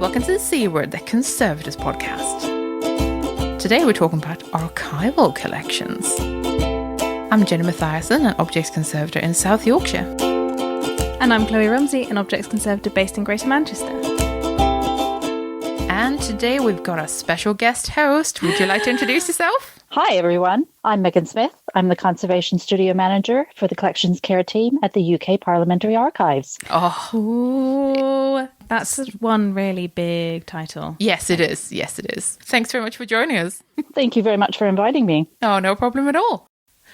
welcome to the C Word, the Conservators podcast. Today we're talking about archival collections. I'm Jenny Mathiasson, an objects conservator in South Yorkshire. And I'm Kloe Rumsey, an objects conservator based in Greater Manchester. And today we've got a special guest host. Would you like to introduce yourself? Hi, everyone. I'm Meagen Smith. I'm the Conservation Studio Manager for the Collections Care Team at the UK Parliamentary Archives. Oh, that's one really big title. Yes, it is. Yes, it is. Thanks very much for joining us. Thank you very much for inviting me. Oh, no problem at all.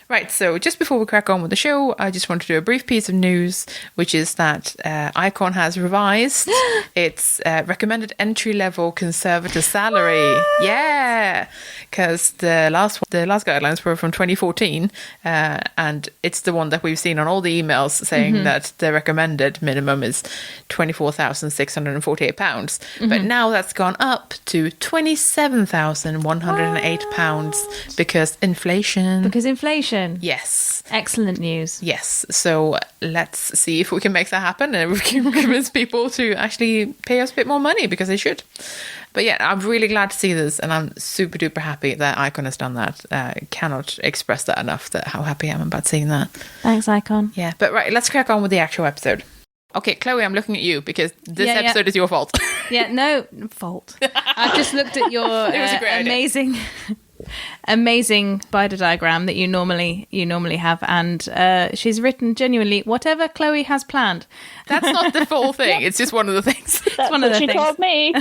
Right, so just before we crack on with the show, I just want to do a brief piece of news, which is that Icon has revised its recommended entry-level conservator salary. Yeah, because the last guidelines were from 2014, and it's the one that we've seen on all the emails saying that the recommended minimum is £24,648. But now that's gone up to £27,108 because inflation. Yes. Excellent news. Yes. So let's see if we can make that happen and we can convince people to actually pay us a bit more money because they should. But yeah, I'm really glad to see this and I'm super duper happy that Icon has done that. Cannot express that enough, that how happy I am about seeing that. Thanks, Icon. Yeah, but right, let's crack on with the actual episode. Okay, Kloe, I'm looking at you because this episode is your fault. Yeah, no fault. I've just looked at your amazing spider diagram that you normally have, and she's written genuinely whatever Kloe has planned. That's not the full thing. It's just one of the things. That's one of the what she things. told me.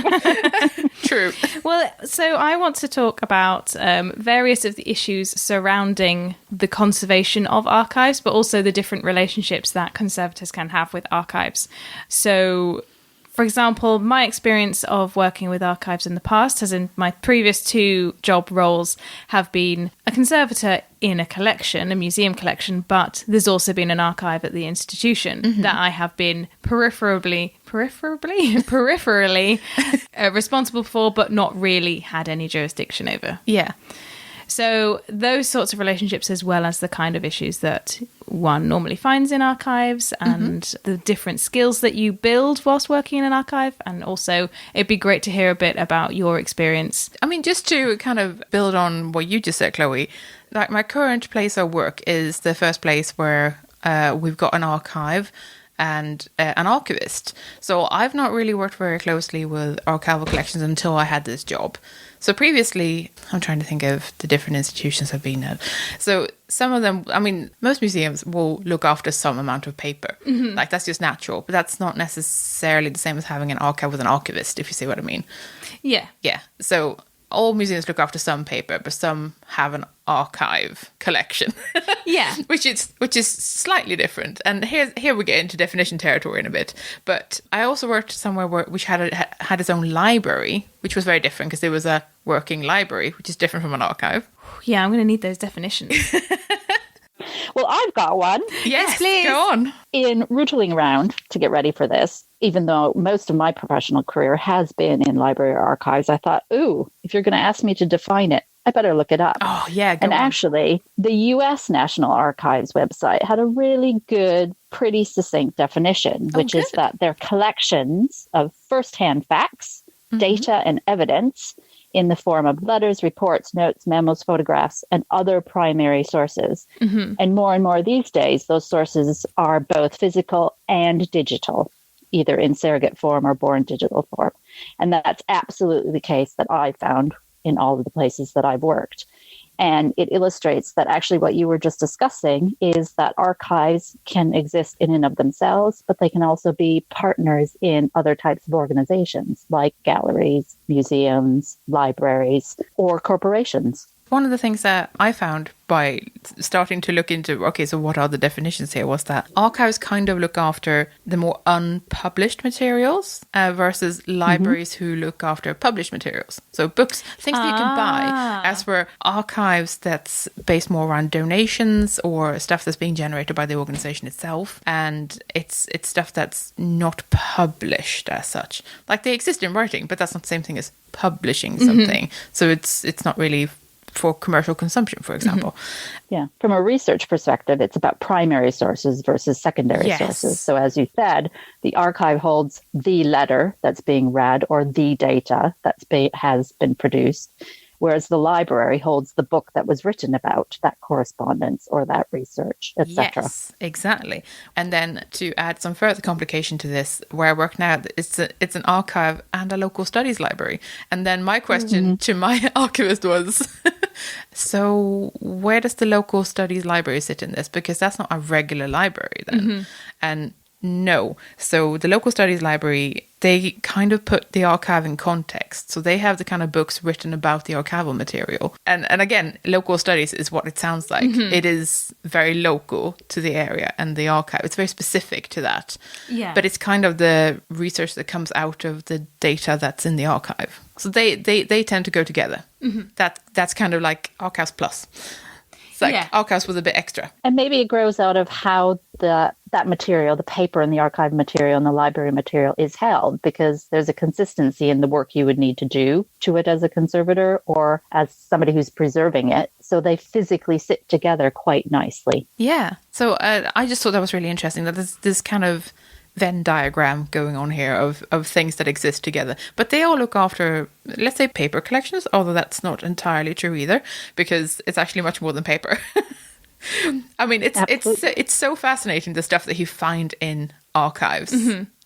True. Well, so I want to talk about various of the issues surrounding the conservation of archives, but also the different relationships that conservators can have with archives. So, for example, my experience of working with archives in the past, as in my previous two job roles, have been a conservator in a collection, a museum collection, but there's also been an archive at the institution that I have been peripherally responsible for, but not really had any jurisdiction over. Yeah. So those sorts of relationships, as well as the kind of issues that one normally finds in archives and the different skills that you build whilst working in an archive. And also, it'd be great to hear a bit about your experience. I mean, just to kind of build on what you just said, Kloe, like my current place of work is the first place where we've got an archive and an archivist. So I've not really worked very closely with archival collections until I had this job. So previously, I'm trying to think of the different institutions I've been at. So some of them, I mean, most museums will look after some amount of paper. Like that's just natural, but that's not necessarily the same as having an archive with an archivist, if you see what I mean. Yeah. Yeah. So all museums look after some paper, but some have an archive collection. Yeah. which is slightly different. And here we get into definition territory in a bit. But I also worked somewhere which had its own library, which was very different because it was a working library, which is different from an archive. Yeah, I'm going to need those definitions. Well, I've got one. Yes, please. Go on. In rootling around to get ready for this, even though most of my professional career has been in library or archives, I thought, ooh, if you're going to ask me to define it, I better look it up. Oh, yeah, go on. Actually, the U.S. National Archives website had a really good, pretty succinct definition, which is that they're collections of first-hand facts, data, and evidence in the form of letters, reports, notes, memos, photographs, and other primary sources. And more these days, those sources are both physical and digital, either in surrogate form or born digital form. And that's absolutely the case that I found in all of the places that I've worked. And it illustrates that actually what you were just discussing is that archives can exist in and of themselves, but they can also be partners in other types of organizations like galleries, museums, libraries, or corporations. One of the things that I found by starting to look into, okay, so what are the definitions here, was that archives kind of look after the more unpublished materials versus libraries who look after published materials. So books, things that you can buy, as for archives that's based more around donations or stuff that's being generated by the organization itself. And it's stuff that's not published as such. Like they exist in writing, but that's not the same thing as publishing something. So it's not really for commercial consumption, for example. Yeah. From a research perspective, it's about primary sources versus secondary sources. So as you said, the archive holds the letter that's being read or the data has been produced, whereas the library holds the book that was written about that correspondence or that research, etc. Yes, exactly. And then to add some further complication to this, where I work now, it's an archive and a local studies library. And then my question to my archivist was, so where does the local studies library sit in this? Because that's not a regular library then. And no. So the local studies library, they kind of put the archive in context. So they have the kind of books written about the archival material. And again, local studies is what it sounds like. It is very local to the area and the archive. It's very specific to that. Yeah. But it's kind of the research that comes out of the data that's in the archive. So they tend to go together. That's kind of like Archives Plus. It's like archives with a bit extra. And maybe it grows out of how that material, the paper and the archive material and the library material is held, because there's a consistency in the work you would need to do to it as a conservator or as somebody who's preserving it. So they physically sit together quite nicely. Yeah. So I just thought that was really interesting, that there's this kind of Venn diagram going on here of things that exist together. But they all look after, let's say, paper collections, although that's not entirely true either, because it's actually much more than paper. I mean, it's so fascinating, the stuff that you find in archives.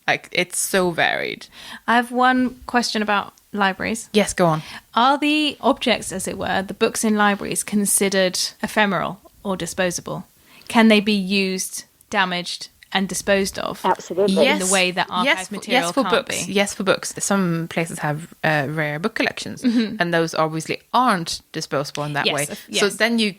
Like, it's so varied. I have one question about libraries. Yes, go on. Are the objects, as it were, the books in libraries, considered ephemeral or disposable? Can they be used, damaged, and disposed of? Absolutely. In the way that archive material can't be. Yes, for books. Some places have rare book collections, and those obviously aren't disposable in that way. So then you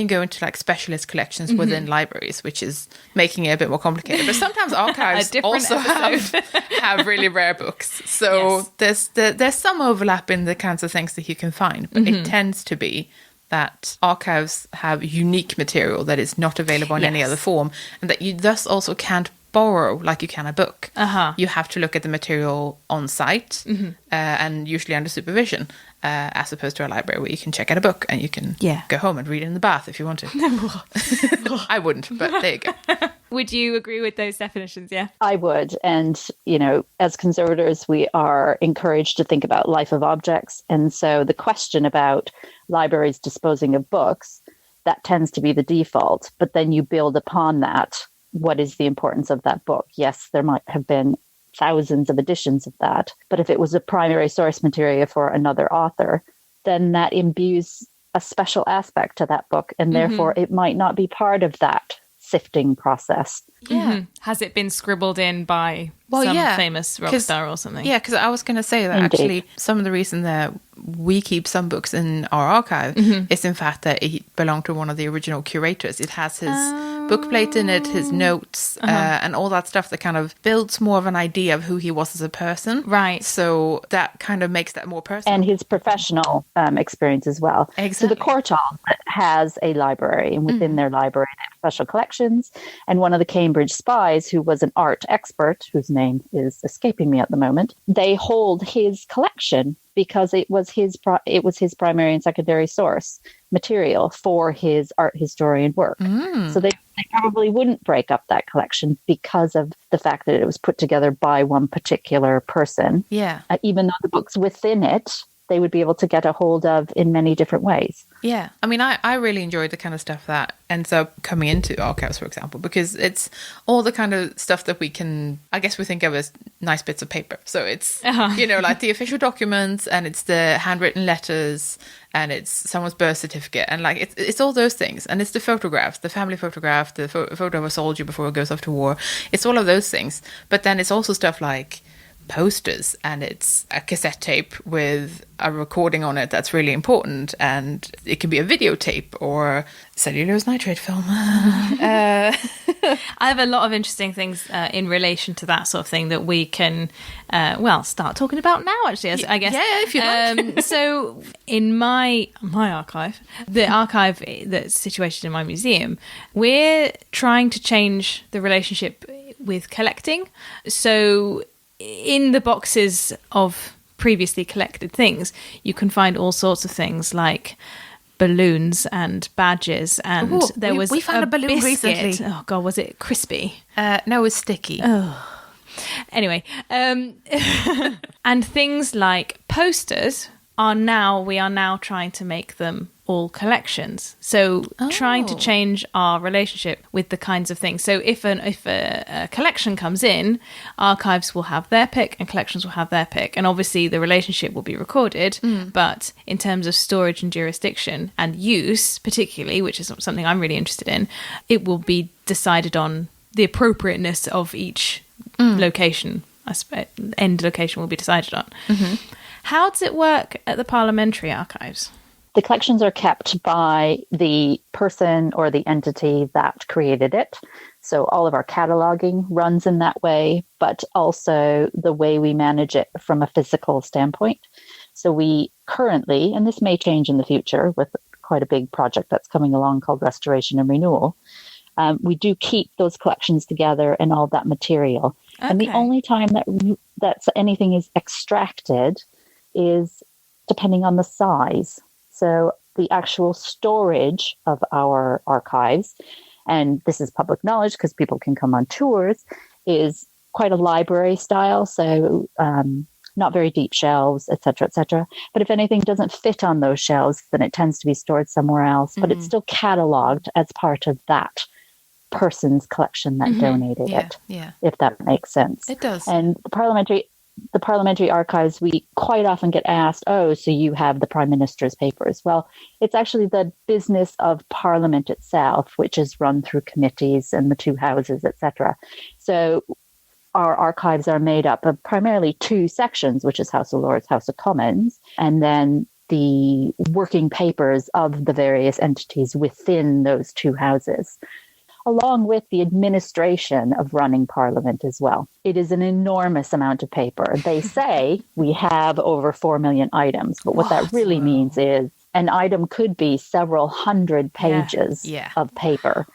go into like specialist collections within libraries, which is making it a bit more complicated. But sometimes archives also have really rare books. So there's some overlap in the kinds of things that you can find, but it tends to be that archives have unique material that is not available in any other form, and that you thus also can't borrow like you can a book. You have to look at the material on site, and usually under supervision, as opposed to a library where you can check out a book and you can go home and read it in the bath if you want to. I wouldn't, but there you go. Would you agree with those definitions? Yeah, I would. And, as conservators, we are encouraged to think about life of objects. And so the question about libraries disposing of books, that tends to be the default. But then you build upon that. What is the importance of that book? Yes, there might have been thousands of editions of that. But if it was a primary source material for another author, then that imbues a special aspect to that book. And therefore, it might not be part of that sifting process. Has it been scribbled in by some famous rock star or something? Yeah, because I was going to say that actually some of the reason that we keep some books in our archive is in fact that it belonged to one of the original curators. It has his book plate in it, his notes, and all that stuff that kind of builds more of an idea of who he was as a person. Right. So that kind of makes that more personal. And his professional experience as well. Exactly. So the Courtauld has a library, and within their library they have special collections. And one of the Cambridge spies, who was an art expert, whose name is escaping me at the moment, they hold his collection because it was his primary and secondary source material for his art historian work. So they probably wouldn't break up that collection because of the fact that it was put together by one particular person. Yeah. Even though the books within it, they would be able to get a hold of in many different ways. Yeah. I mean, I really enjoy the kind of stuff that ends up coming into archives, for example, because it's all the kind of stuff that we can, I guess we think of as nice bits of paper. So it's, like the official documents, and it's the handwritten letters, and it's someone's birth certificate, and like it's all those things. And it's the photographs, the family photograph, the photo of a soldier before he goes off to war. It's all of those things. But then it's also stuff like posters, and it's a cassette tape with a recording on it that's really important, and it can be a videotape or cellulose nitrate film. I have a lot of interesting things in relation to that sort of thing that we can start talking about now, actually, I guess. Yeah, if you like. So in my archive, the archive that's situated in my museum, we're trying to change the relationship with collecting. So in the boxes of previously collected things, you can find all sorts of things like balloons and badges, and there was we found a balloon biscuit. recently. Oh God, was it crispy? No, it was sticky. Anyway, and things like posters we are now trying to make them all collections. So trying to change our relationship with the kinds of things. So if a collection comes in, archives will have their pick and collections will have their pick. And obviously the relationship will be recorded. But in terms of storage and jurisdiction and use, particularly, which is something I'm really interested in, it will be decided on the appropriateness of each location. I suppose end location will be decided on. How does it work at the Parliamentary Archives? The collections are kept by the person or the entity that created it. So all of our cataloging runs in that way, but also the way we manage it from a physical standpoint. So we currently, and this may change in the future with quite a big project that's coming along called Restoration and Renewal, we do keep those collections together and all that material. Okay. And the only time that anything is extracted is depending on the size. So the actual storage of our archives, and this is public knowledge because people can come on tours, is quite a library style. So not very deep shelves, et cetera, et cetera. But if anything doesn't fit on those shelves, then it tends to be stored somewhere else. But it's still cataloged as part of that person's collection that donated it, if that makes sense. It does. And the parliamentary archives, we quite often get asked, so you have the Prime Minister's papers. Well, it's actually the business of Parliament itself, which is run through committees and the two houses, etc. So our archives are made up of primarily two sections, which is House of Lords, House of Commons, and then the working papers of the various entities within those two houses, along with the administration of running Parliament as well. It is an enormous amount of paper. They say we have over 4 million items, but what that really means is an item could be several hundred pages of paper.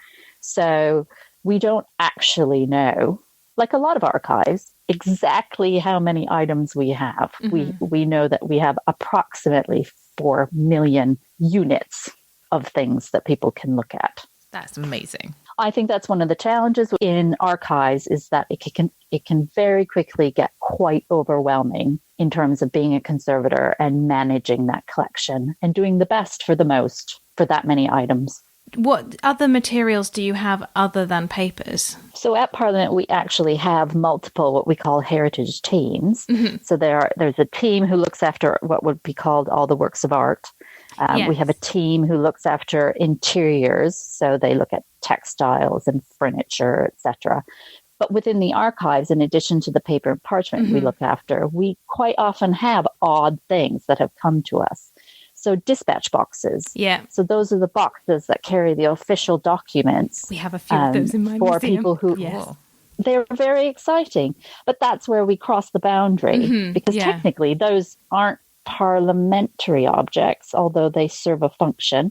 So we don't actually know, like a lot of archives, exactly how many items we have. We know that we have approximately 4 million units of things that people can look at. That's amazing. I think that's one of the challenges in archives is that it can very quickly get quite overwhelming in terms of being a conservator and managing that collection and doing the best for the most for that many items. What other materials do you have other than papers? So at Parliament, we actually have multiple what we call heritage teams. So there's a team who looks after what would be called all the works of art. We have a team who looks after interiors, so they look at textiles and furniture, etc. But within the archives, in addition to the paper and parchment we look after, we quite often have odd things that have come to us. So dispatch boxes. Yeah. So those are the boxes that carry the official documents. We have a few of those in my for museum. People who. Yes. They're very exciting, but that's where we cross the boundary because technically those aren't parliamentary objects, although they serve a function.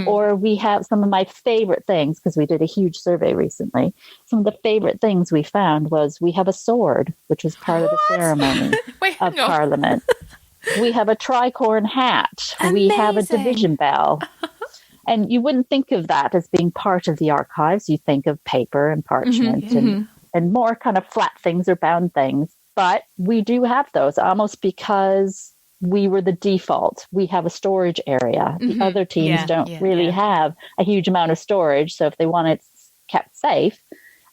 Or we have some of my favorite things, because we did a huge survey recently. Some of the favorite things we found was we have a sword, which was part of the ceremony of Parliament. We have a tricorn hat. Amazing. We have a division bell. And you wouldn't think of that as being part of the archives. You think of paper and parchment and more kind of flat things or bound things. But we do have those almost because we were the default. We have a storage area. The other teams don't really have a huge amount of storage. So if they want it kept safe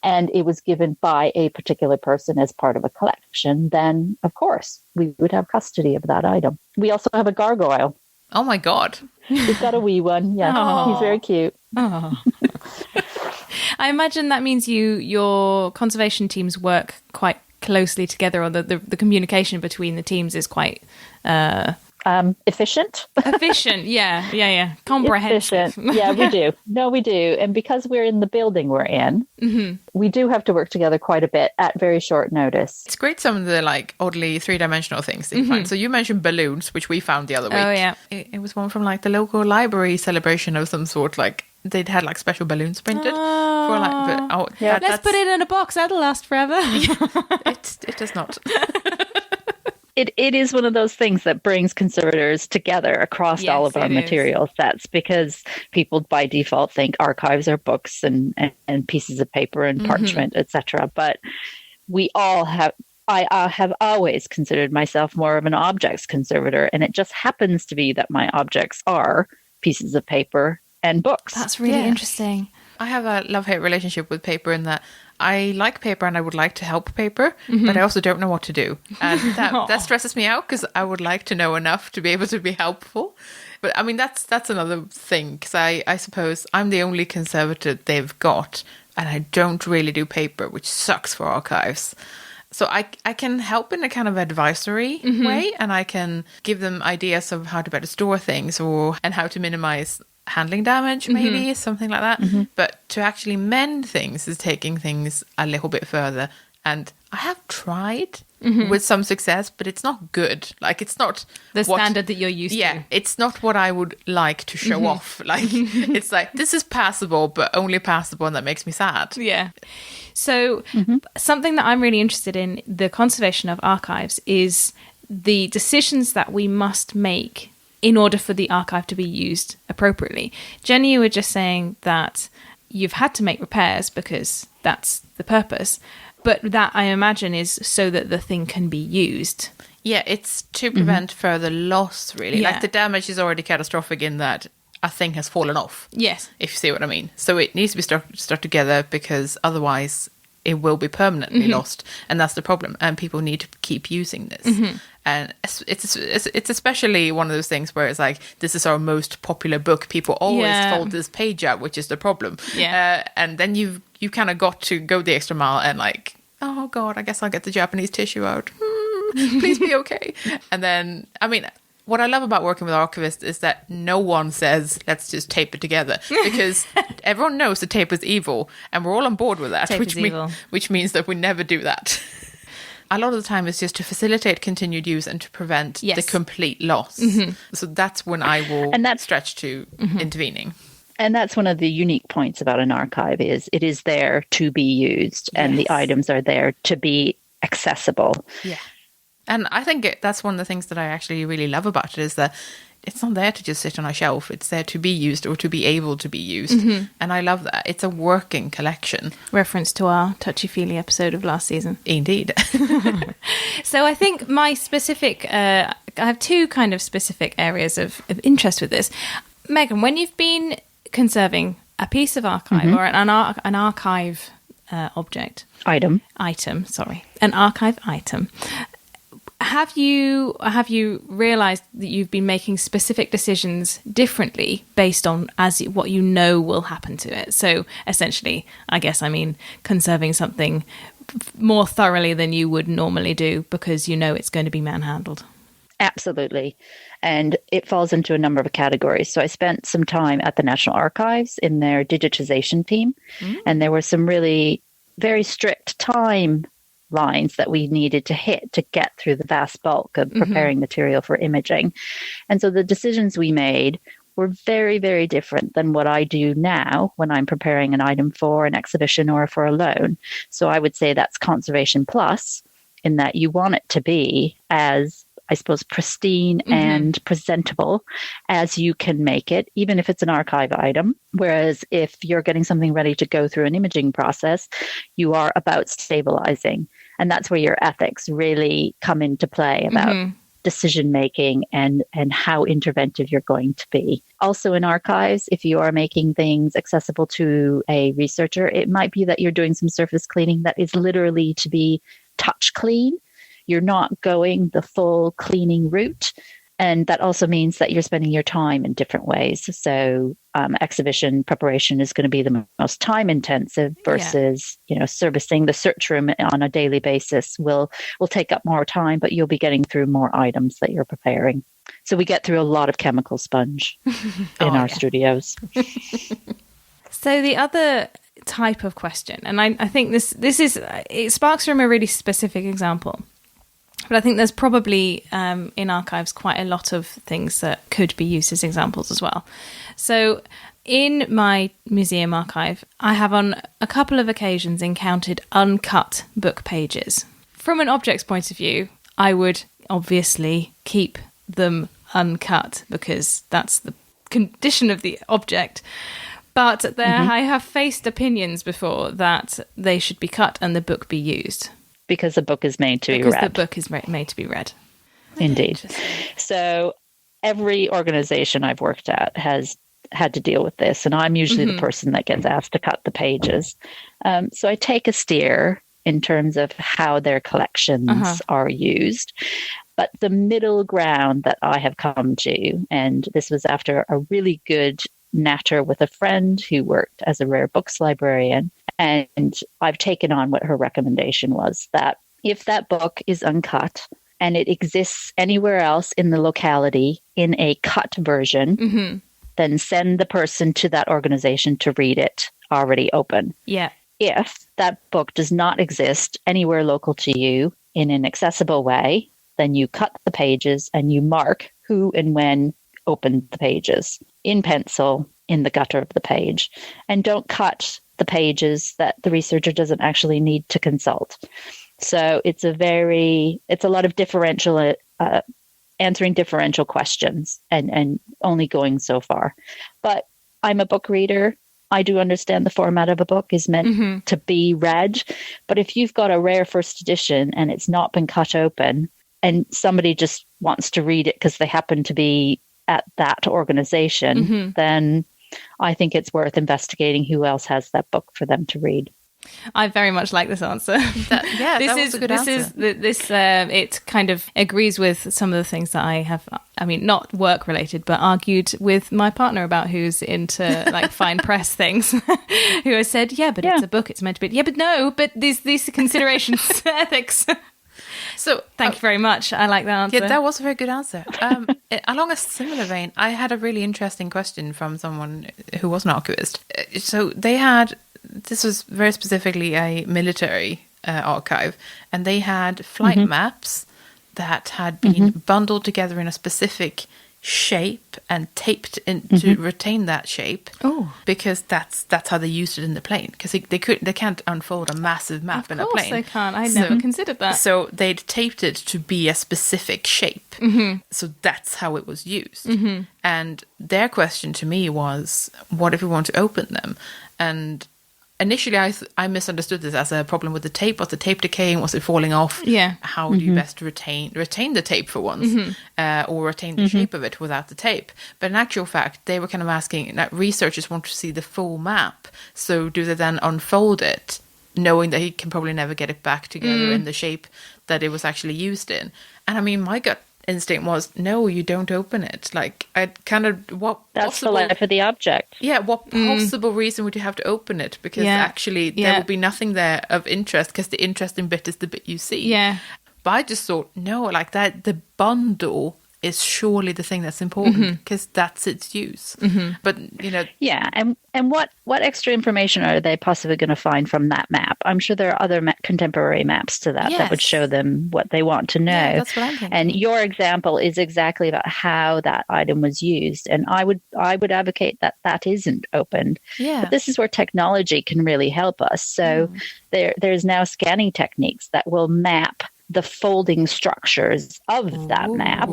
and it was given by a particular person as part of a collection, then of course we would have custody of that item. We also have a gargoyle. Oh my God. We've got a wee one. Yeah, Aww. He's very cute. I imagine that means your conservation teams work quite closely together, or the communication between the teams is quite efficient. Comprehensive. Efficient. Yeah, we do. No, we do. And because we're in the building we're in, we do have to work together quite a bit at very short notice. It's great, some of the like oddly three-dimensional things that you find. So you mentioned balloons, which we found the other week. Oh yeah. It was one from like the local library celebration of some sort. Like they'd had like special balloons printed for like. Let's put it in a box. That'll last forever. It does not. It is one of those things that brings conservators together across all of our material sets, because people by default think archives are books and pieces of paper and parchment, etc. But we all have. I have always considered myself more of an objects conservator, and it just happens to be that my objects are pieces of paper and books. That's really interesting. I have a love-hate relationship with paper in that I like paper and I would like to help paper, but I also don't know what to do. And that stresses me out, because I would like to know enough to be able to be helpful. But I mean, that's another thing, because I suppose I'm the only conservator they've got, and I don't really do paper, which sucks for archives. So I can help in a kind of advisory way, and I can give them ideas of how to better store things and how to minimize handling damage, maybe something like that. But to actually mend things is taking things a little bit further. And I have tried with some success, but it's not good. Like, it's not the standard that you're used to. Yeah, it's not what I would like to show off. Like, it's like, this is passable, but only passable, and that makes me sad. Yeah. So something that I'm really interested in, the conservation of archives, is the decisions that we must make in order for the archive to be used appropriately. Jenny, you were just saying that you've had to make repairs because that's the purpose. But that, I imagine, is so that the thing can be used. Yeah, it's to prevent further loss, really. Yeah. Like, the damage is already catastrophic in that a thing has fallen off. Yes. If you see what I mean. So it needs to be stuck together, because otherwise it will be permanently lost. And that's the problem. And people need to keep using this. And it's especially one of those things where it's like, this is our most popular book. People always fold this page out, which is the problem. Yeah. And then you kind of got to go the extra mile and like, oh God, I guess I'll get the Japanese tissue out. Please be okay. And then, I mean, what I love about working with archivists is that no one says, let's just tape it together, because everyone knows the tape is evil, and we're all on board with that, which means that we never do that. A lot of the time it's just to facilitate continued use and to prevent the complete loss. So that's when I will stretch to intervening. And that's one of the unique points about an archive, is it is there to be used, and the items are there to be accessible. Yeah. And I think that's one of the things that I actually really love about it, is that it's not there to just sit on a shelf. It's there to be used, or to be able to be used. And I love that. It's a working collection. Reference to our touchy-feely episode of last season. Indeed. So I think my specific... I have two kind of specific areas of interest with this. Meagen, when you've been conserving a piece of archive or an archive object... Item, an archive item... Have you realised that you've been making specific decisions differently based on what you know will happen to it? So essentially, I guess I mean conserving something more thoroughly than you would normally do, because you know it's going to be manhandled. Absolutely. And it falls into a number of categories. So I spent some time at the National Archives in their digitization team, and there were some really very strict time lines that we needed to hit to get through the vast bulk of preparing material for imaging. And so the decisions we made were very, very different than what I do now when I'm preparing an item for an exhibition or for a loan. So I would say that's conservation plus, in that you want it to be as, I suppose, pristine and presentable as you can make it, even if it's an archive item. Whereas if you're getting something ready to go through an imaging process, you are about stabilizing. And that's where your ethics really come into play about decision making and how interventive you're going to be. Also in archives, if you are making things accessible to a researcher, it might be that you're doing some surface cleaning that is literally to be touch clean. You're not going the full cleaning route. And that also means that you're spending your time in different ways. So exhibition preparation is going to be the most time intensive versus, servicing the search room on a daily basis will take up more time, but you'll be getting through more items that you're preparing. So we get through a lot of chemical sponge in our studios. So the other type of question, and I think it sparks from a really specific example. But I think there's probably in archives quite a lot of things that could be used as examples as well. So in my museum archive, I have on a couple of occasions encountered uncut book pages. From an object's point of view, I would obviously keep them uncut because that's the condition of the object. But I have faced opinions before that they should be cut and the book be used. Because the book is made to be read. Because the book is made to be read. Indeed. So every organization I've worked at has had to deal with this, and I'm usually the person that gets asked to cut the pages. So I take a steer in terms of how their collections are used. But the middle ground that I have come to, and this was after a really good natter with a friend who worked as a rare books librarian, and I've taken on what her recommendation was, that if that book is uncut and it exists anywhere else in the locality in a cut version, then send the person to that organization to read it already open. Yeah. If that book does not exist anywhere local to you in an accessible way, then you cut the pages and you mark who and when opened the pages in pencil in the gutter of the page. And don't cut the pages that the researcher doesn't actually need to consult. So it's a lot of differential, answering differential questions and only going so far. But I'm a book reader. I do understand the format of a book is meant to be read. But if you've got a rare first edition and it's not been cut open and somebody just wants to read it because they happen to be at that organization, then I think it's worth investigating who else has that book for them to read. I very much like this answer. That was a good answer. It kind of agrees with some of the things that I have, I mean, not work related, but argued with my partner about, who's into like fine press things, who has said, it's a book, it's meant to be. Yeah, but no, but these considerations, ethics. So thank you very much. I like that answer. Yeah, that was a very good answer. Along a similar vein, I had a really interesting question from someone who was an archivist. So this was very specifically a military archive, and they had flight maps that had been bundled together in a specific shape and taped in to retain that shape. Because that's how they used it in the plane, because they can't unfold a massive map in a plane. Of course they can't. I never considered that. So they'd taped it to be a specific shape. So that's how it was used. And their question to me was, what if we want to open them? And initially, I misunderstood this as a problem with the tape. Was the tape decaying? Was it falling off? Yeah. How do you best retain the tape for once, or retain the shape of it without the tape? But in actual fact, they were kind of asking that researchers want to see the full map. So do they then unfold it, knowing that he can probably never get it back together in the shape that it was actually used in? And I mean, my gut instinct was, no, you don't open it. Like, I kind of, that's the life of the object. Yeah, what possible reason would you have to open it? Because actually there would be nothing there of interest, because the interesting bit is the bit you see. Yeah. But I just thought, no, like that, the bundle is surely the thing that's important, because that's its use. But, Yeah, and what extra information are they possibly going to find from that map? I'm sure there are other contemporary maps to that would show them what they want to know. Yeah, that's what I'm thinking. And your example is exactly about how that item was used. And I would advocate that isn't opened. Yeah. But this is where technology can really help us. So there's now scanning techniques that will map the folding structures of that map.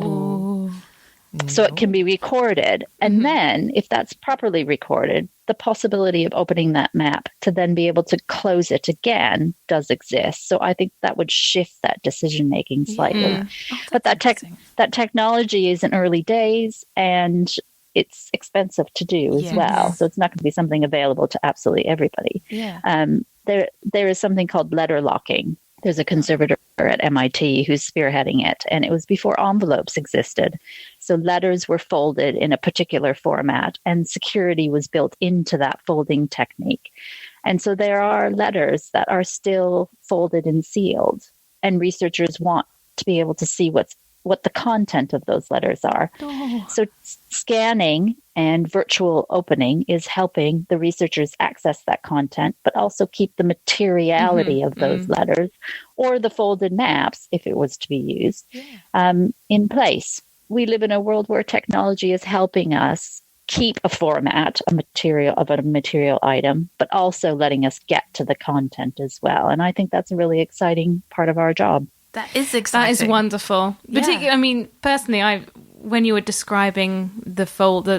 So it can be recorded. And then, if that's properly recorded, the possibility of opening that map to then be able to close it again does exist. So I think that would shift that decision-making slightly. Yeah. But that technology is in early days, and it's expensive to do as well. So it's not going to be something available to absolutely everybody. Yeah. There is something called letter locking. There's a conservator at MIT who's spearheading it, and it was before envelopes existed. So letters were folded in a particular format, and security was built into that folding technique. And so there are letters that are still folded and sealed, and researchers want to be able to see what the content of those letters are. So scanning and virtual opening is helping the researchers access that content, but also keep the materiality of those letters or the folded maps, if it was to be used, in place. We live in a world where technology is helping us keep a format, a material item, but also letting us get to the content as well. And I think that's a really exciting part of our job. That is exciting. That is wonderful. Yeah. Particularly, I mean, personally, when you were describing the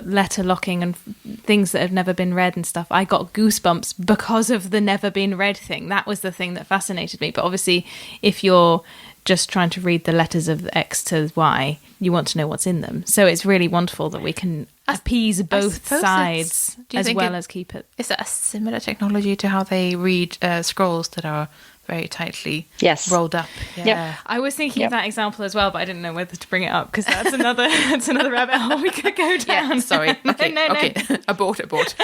letter locking and things that have never been read and stuff, I got goosebumps because of the never been read thing. That was the thing that fascinated me. But obviously, if you're just trying to read the letters of X to Y, you want to know what's in them. So it's really wonderful that we can appease both sides as well as keep it. Is that a similar technology to how they read scrolls that are very tightly rolled up? Yeah. Yep. I was thinking of that example as well, but I didn't know whether to bring it up because that's another rabbit hole we could go down. Yeah, sorry. Okay, No. Abort.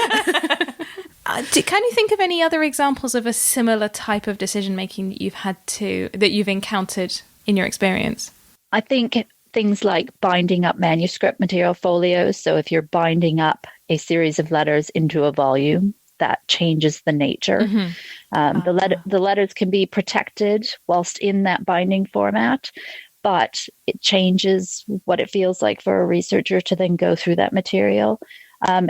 Can you think of any other examples of a similar type of decision making that you've encountered in your experience? I think things like binding up manuscript material folios. So if you're binding up a series of letters into a volume, that changes the nature. The letters can be protected whilst in that binding format, but it changes what it feels like for a researcher to then go through that material.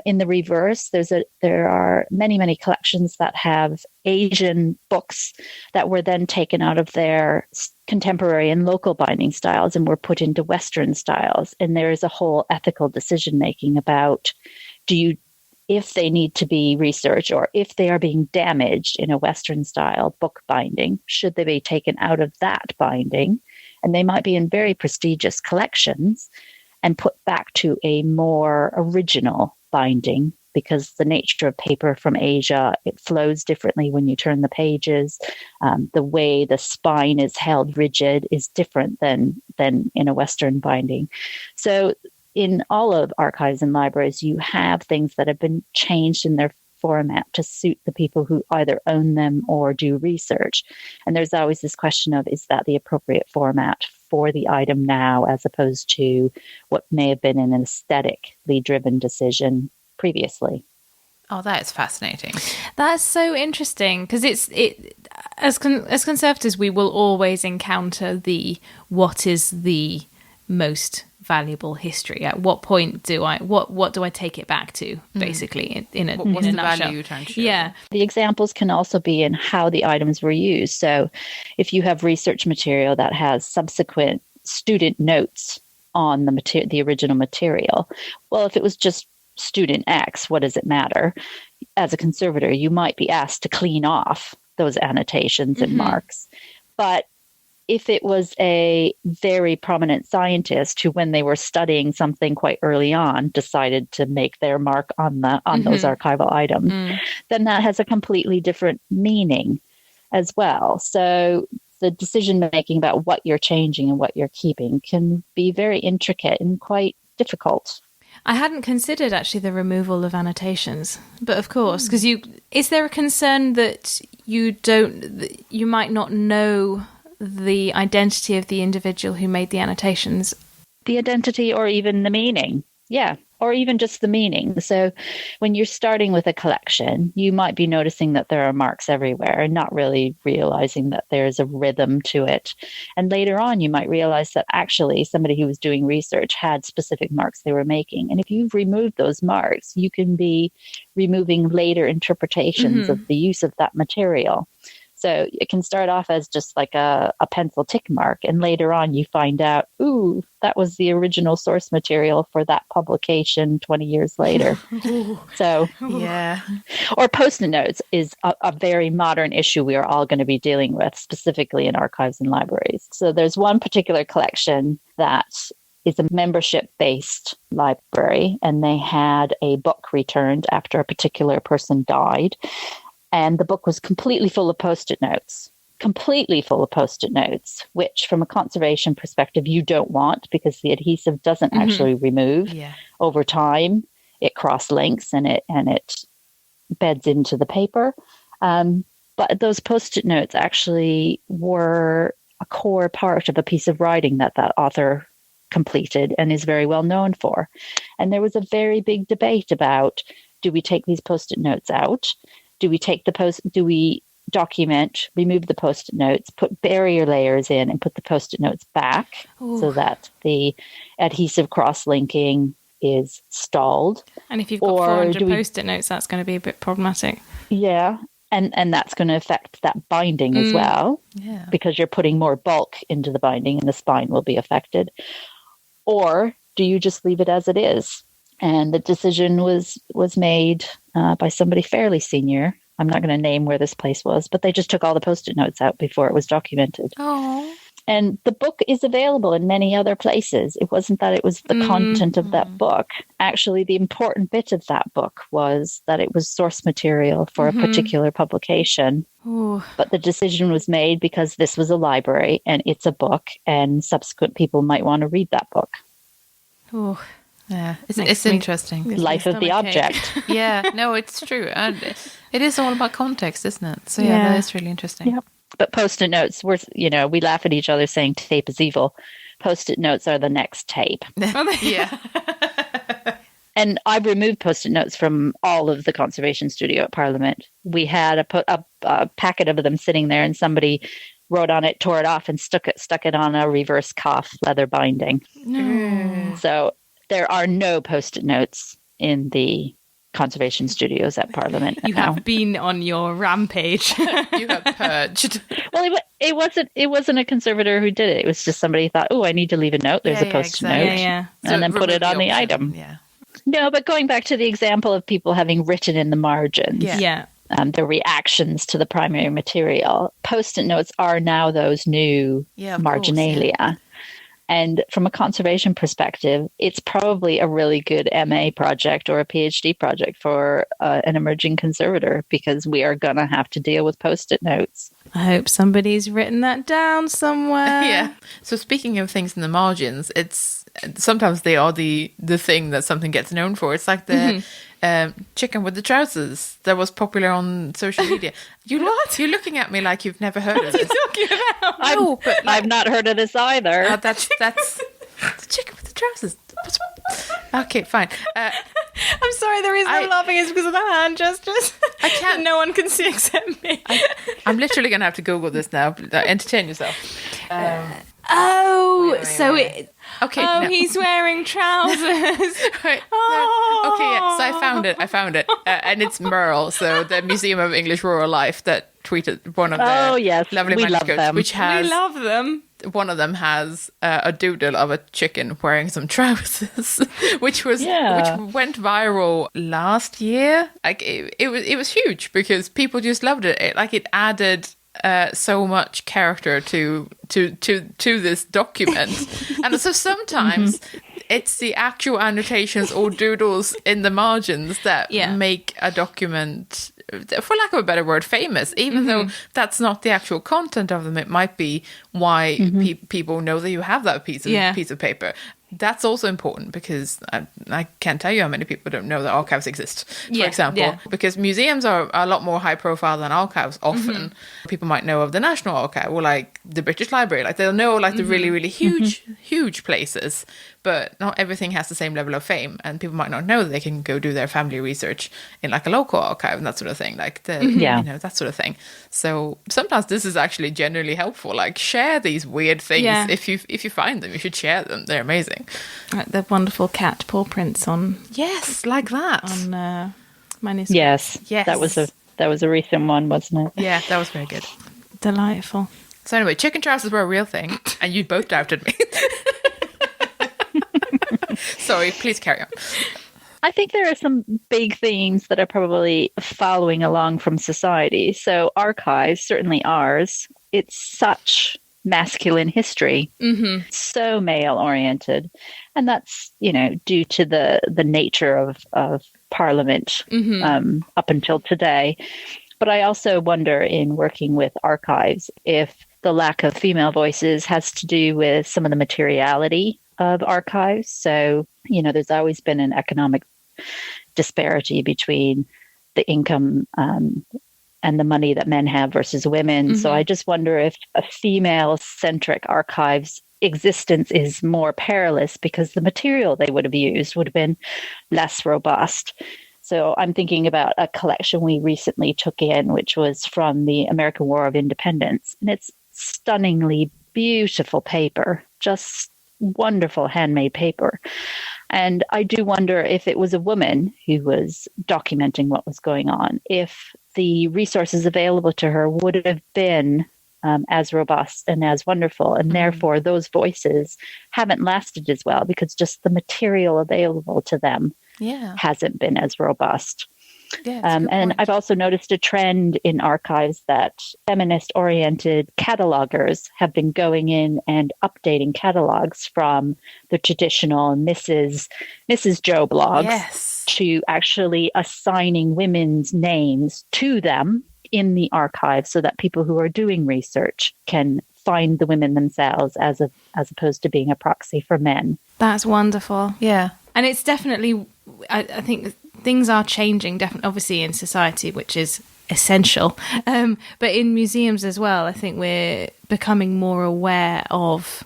In the reverse, there are many collections that have Asian books that were then taken out of their contemporary and local binding styles and were put into Western styles. And there is a whole ethical decision making about if they need to be researched or if they are being damaged in a Western style book binding, should they be taken out of that binding? And they might be in very prestigious collections and put back to a more original binding, because the nature of paper from Asia, it flows differently when you turn the pages. The way the spine is held rigid is different than in a Western binding. So in all of archives and libraries, you have things that have been changed in their format to suit the people who either own them or do research. And there's always this question of, is that the appropriate format for the item now, as opposed to what may have been an aesthetically driven decision previously? Oh, that is fascinating. That's so interesting, because as conservators, we will always encounter what is the most valuable history. At what point do I take it back to, basically, in a nutshell? Value you're trying to show? Yeah. The examples can also be in how the items were used. So if you have research material that has subsequent student notes on the original material, well, if it was just student X, what does it matter? As a conservator, you might be asked to clean off those annotations and marks. But if it was a very prominent scientist who, when they were studying something quite early on, decided to make their mark on those archival items, then that has a completely different meaning as well. So the decision making about what you're changing and what you're keeping can be very intricate and quite difficult. I hadn't considered actually the removal of annotations, but of course, because is there a concern that you might not know the identity of the individual who made the annotations? The identity, or even the meaning. Yeah. Or even just the meaning. So when you're starting with a collection, you might be noticing that there are marks everywhere and not really realizing that there's a rhythm to it. And later on, you might realize that actually somebody who was doing research had specific marks they were making. And if you've removed those marks, you can be removing later interpretations of the use of that material. So it can start off as just like a pencil tick mark, and later on you find out, ooh, that was the original source material for that publication 20 years later. So, yeah. Or Post-it notes is a very modern issue we are all going to be dealing with, specifically in archives and libraries. So there's one particular collection that is a membership-based library, and they had a book returned after a particular person died. And the book was completely full of Post-it notes, which from a conservation perspective, you don't want, because the adhesive doesn't actually remove over time. It cross-links and it beds into the paper. But those Post-it notes actually were a core part of a piece of writing that we completed and is very well known for. And there was a very big debate about, do we take these Post-it notes out? Do we document, remove the Post-it notes, put barrier layers in, and put the Post-it notes back so that the adhesive cross-linking is stalled? And if you've got 400 Post-it notes, that's going to be a bit problematic. Yeah. And that's going to affect that binding as well, because you're putting more bulk into the binding and the spine will be affected. Or do you just leave it as it is? And the decision was made by somebody fairly senior. I'm not going to name where this place was, but they just took all the Post-it notes out before it was documented. Oh. And the book is available in many other places. It wasn't that it was the content of that book. Actually, the important bit of that book was that it was source material for a particular publication. Ooh. But the decision was made because this was a library and it's a book, and subsequent people might want to read that book. Ooh. Yeah, it's interesting. Life of the object. Yeah, no, it's true. And it is all about context, isn't it? So yeah, that is really interesting. Yep. But Post-it notes, we laugh at each other saying tape is evil. Post-it notes are the next tape. Yeah. And I've removed Post-it notes from all of the conservation studio at Parliament. We had a packet of them sitting there, and somebody wrote on it, tore it off, and stuck it on a reverse cuff leather binding. No. So there are no Post-it notes in the conservation studios at Parliament. You have been on your rampage. You have purged. Well, it wasn't a conservator who did it. It was just somebody thought, oh, I need to leave a note. There's a Post-it note. Yeah. And then put it on the item. Yeah. No, but going back to the example of people having written in the margins. Yeah. The reactions to the primary material. Post-it notes are now those new marginalia. Course, yeah. And from a conservation perspective, it's probably a really good MA project or a PhD project for an emerging conservator, because we are going to have to deal with Post-it notes. I hope somebody's written that down somewhere. Yeah. So speaking of things in the margins, sometimes they are the thing that something gets known for. It's like the chicken with the trousers that was popular on social media. You're looking at me like you've never heard of this. What are you talking about? No, but I've not heard of this either. That's the chicken with the trousers. Okay, fine. I'm sorry, the reason I'm laughing is because of the hand gestures. I can't. No one can see except me. I'm literally going to have to Google this now. Entertain yourself. Wait. Okay. Oh, no. he's wearing trousers. Right. Oh. Okay, yeah. So I found it. And it's Merle, so the Museum of English Rural Life, that tweeted one of their lovely manuscripts, which has... We love them. One of them has a doodle of a chicken wearing some trousers, which went viral last year. Like it was huge because people just loved it. It added so much character to this document. And so sometimes it's the actual annotations or doodles in the margins that make a document, for lack of a better word, famous, even though that's not the actual content of them. It might be why people know that you have that piece of paper. That's also important because I can't tell you how many people don't know that archives exist, for example, because museums are a lot more high profile than archives often. People might know of the National Archive or like the British Library. Like they'll know like the really, really huge places, but not everything has the same level of fame, and people might not know that they can go do their family research in like a local archive and that sort of thing, like that sort of thing. So sometimes this is actually generally helpful. Like share these weird things. If you find them, you should share them. They're amazing. Like the wonderful cat paw prints on. Yes, like that. On manuscript. Yes. That was a recent one, wasn't it? Yeah, that was very good. Delightful. So anyway, chicken trousers were a real thing, and you both doubted me. Sorry, please carry on. I think there are some big themes that are probably following along from society. So archives, certainly ours, it's such masculine history, so male-oriented. And that's, due to the nature of Parliament up until today. But I also wonder, in working with archives, if the lack of female voices has to do with some of the materiality of archives. So, there's always been an economic disparity between the income and the money that men have versus women. So I just wonder if a female-centric archive's existence is more perilous because the material they would have used would have been less robust. So I'm thinking about a collection we recently took in, which was from the American War of Independence. And it's stunningly beautiful paper, just wonderful handmade paper. And I do wonder if it was a woman who was documenting what was going on, if the resources available to her would have been as robust and as wonderful. And therefore, those voices haven't lasted as well because just the material available to them hasn't been as robust. Yeah, and I've also noticed a trend in archives that feminist-oriented catalogers have been going in and updating catalogs from the traditional Mrs. Joe blogs to actually assigning women's names to them in the archive so that people who are doing research can find the women themselves as opposed to being a proxy for men. That's wonderful. Yeah. And it's definitely, I think things are changing, definitely, obviously in society, which is essential. But in museums as well, I think we're becoming more aware of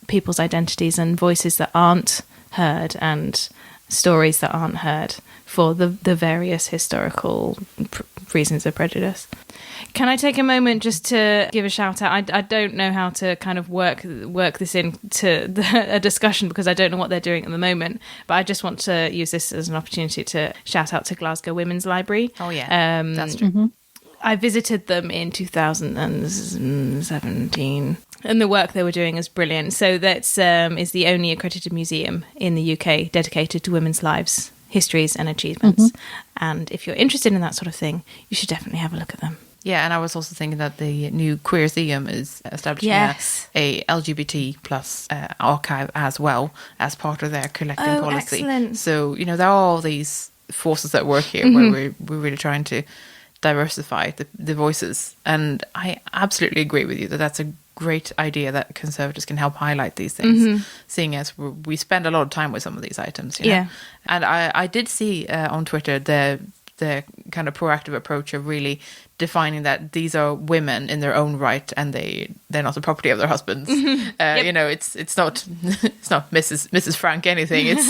people's identities and voices that aren't heard and stories that aren't heard for the various historical reasons of prejudice. Can I take a moment just to give a shout out? I don't know how to kind of work this into a discussion because I don't know what they're doing at the moment, but I just want to use this as an opportunity to shout out to Glasgow Women's Library. Oh yeah, that's true. I visited them in 2017 and the work they were doing is brilliant. So that's is the only accredited museum in the UK dedicated to women's lives, histories and achievements. And if you're interested in that sort of thing, you should definitely have a look at them. Yeah, and I was also thinking that the new Queerseum is establishing a LGBT plus archive as well as part of their collecting policy. Excellent. So, there are all these forces at work here where we're really trying to diversify the voices. And I absolutely agree with you that that's a great idea that conservatives can help highlight these things, seeing as we spend a lot of time with some of these items. Yeah. And I did see on Twitter the kind of proactive approach of really defining that these are women in their own right and they're not the property of their husbands. It's not Mrs. Frank anything. It's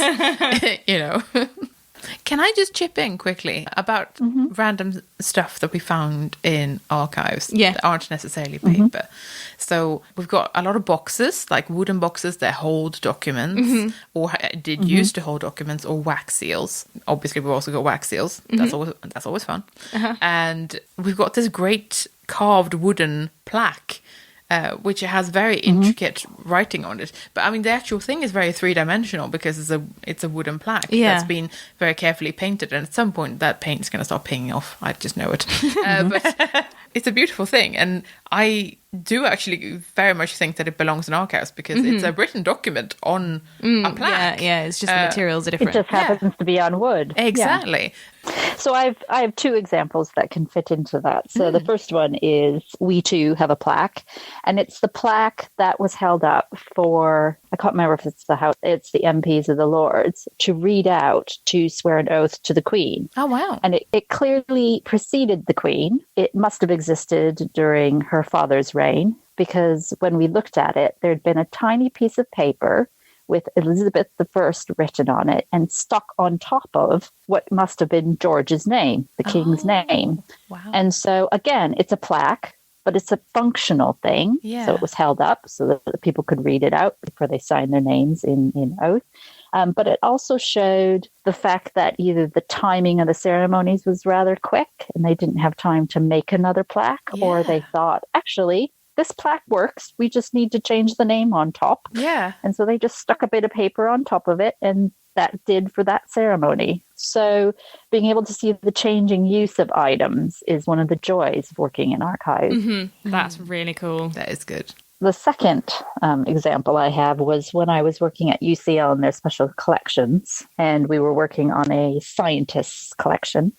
Can I just chip in quickly about random stuff that we found in archives that aren't necessarily paper? So we've got a lot of boxes, like wooden boxes that hold documents or used to hold documents, or wax seals. Obviously, we've also got wax seals. That's always fun. And we've got this great carved wooden plaque, which has very intricate writing on it. But I mean, the actual thing is very three-dimensional because it's a wooden plaque that's been very carefully painted. And at some point, that paint's going to start pinging off. I just know it. But it's a beautiful thing. And I do actually very much think that it belongs in archives because it's a written document on a plaque. Yeah, it's just the materials are different. It just happens to be on wood. Exactly. So I have two examples that can fit into that. So the first one is we too have a plaque, and it's the plaque that was held up for, I can't remember if it's the MPs of the Lords, to read out, to swear an oath to the Queen. Oh, wow. And it clearly preceded the Queen. It must have existed during her father's reign, because when we looked at it, there'd been a tiny piece of paper with Elizabeth I written on it and stuck on top of what must have been George's name, the king's name. Wow. And so, again, it's a plaque, but it's a functional thing. Yeah. So it was held up so that people could read it out before they signed their names in oath. But it also showed the fact that either the timing of the ceremonies was rather quick and they didn't have time to make another plaque, or they thought, actually, this plaque works. We just need to change the name on top. Yeah. And so they just stuck a bit of paper on top of it, and that did for that ceremony. So being able to see the changing use of items is one of the joys of working in archives. That's really cool. That is good. The second example I have was when I was working at UCL in their special collections, and we were working on a scientist's collection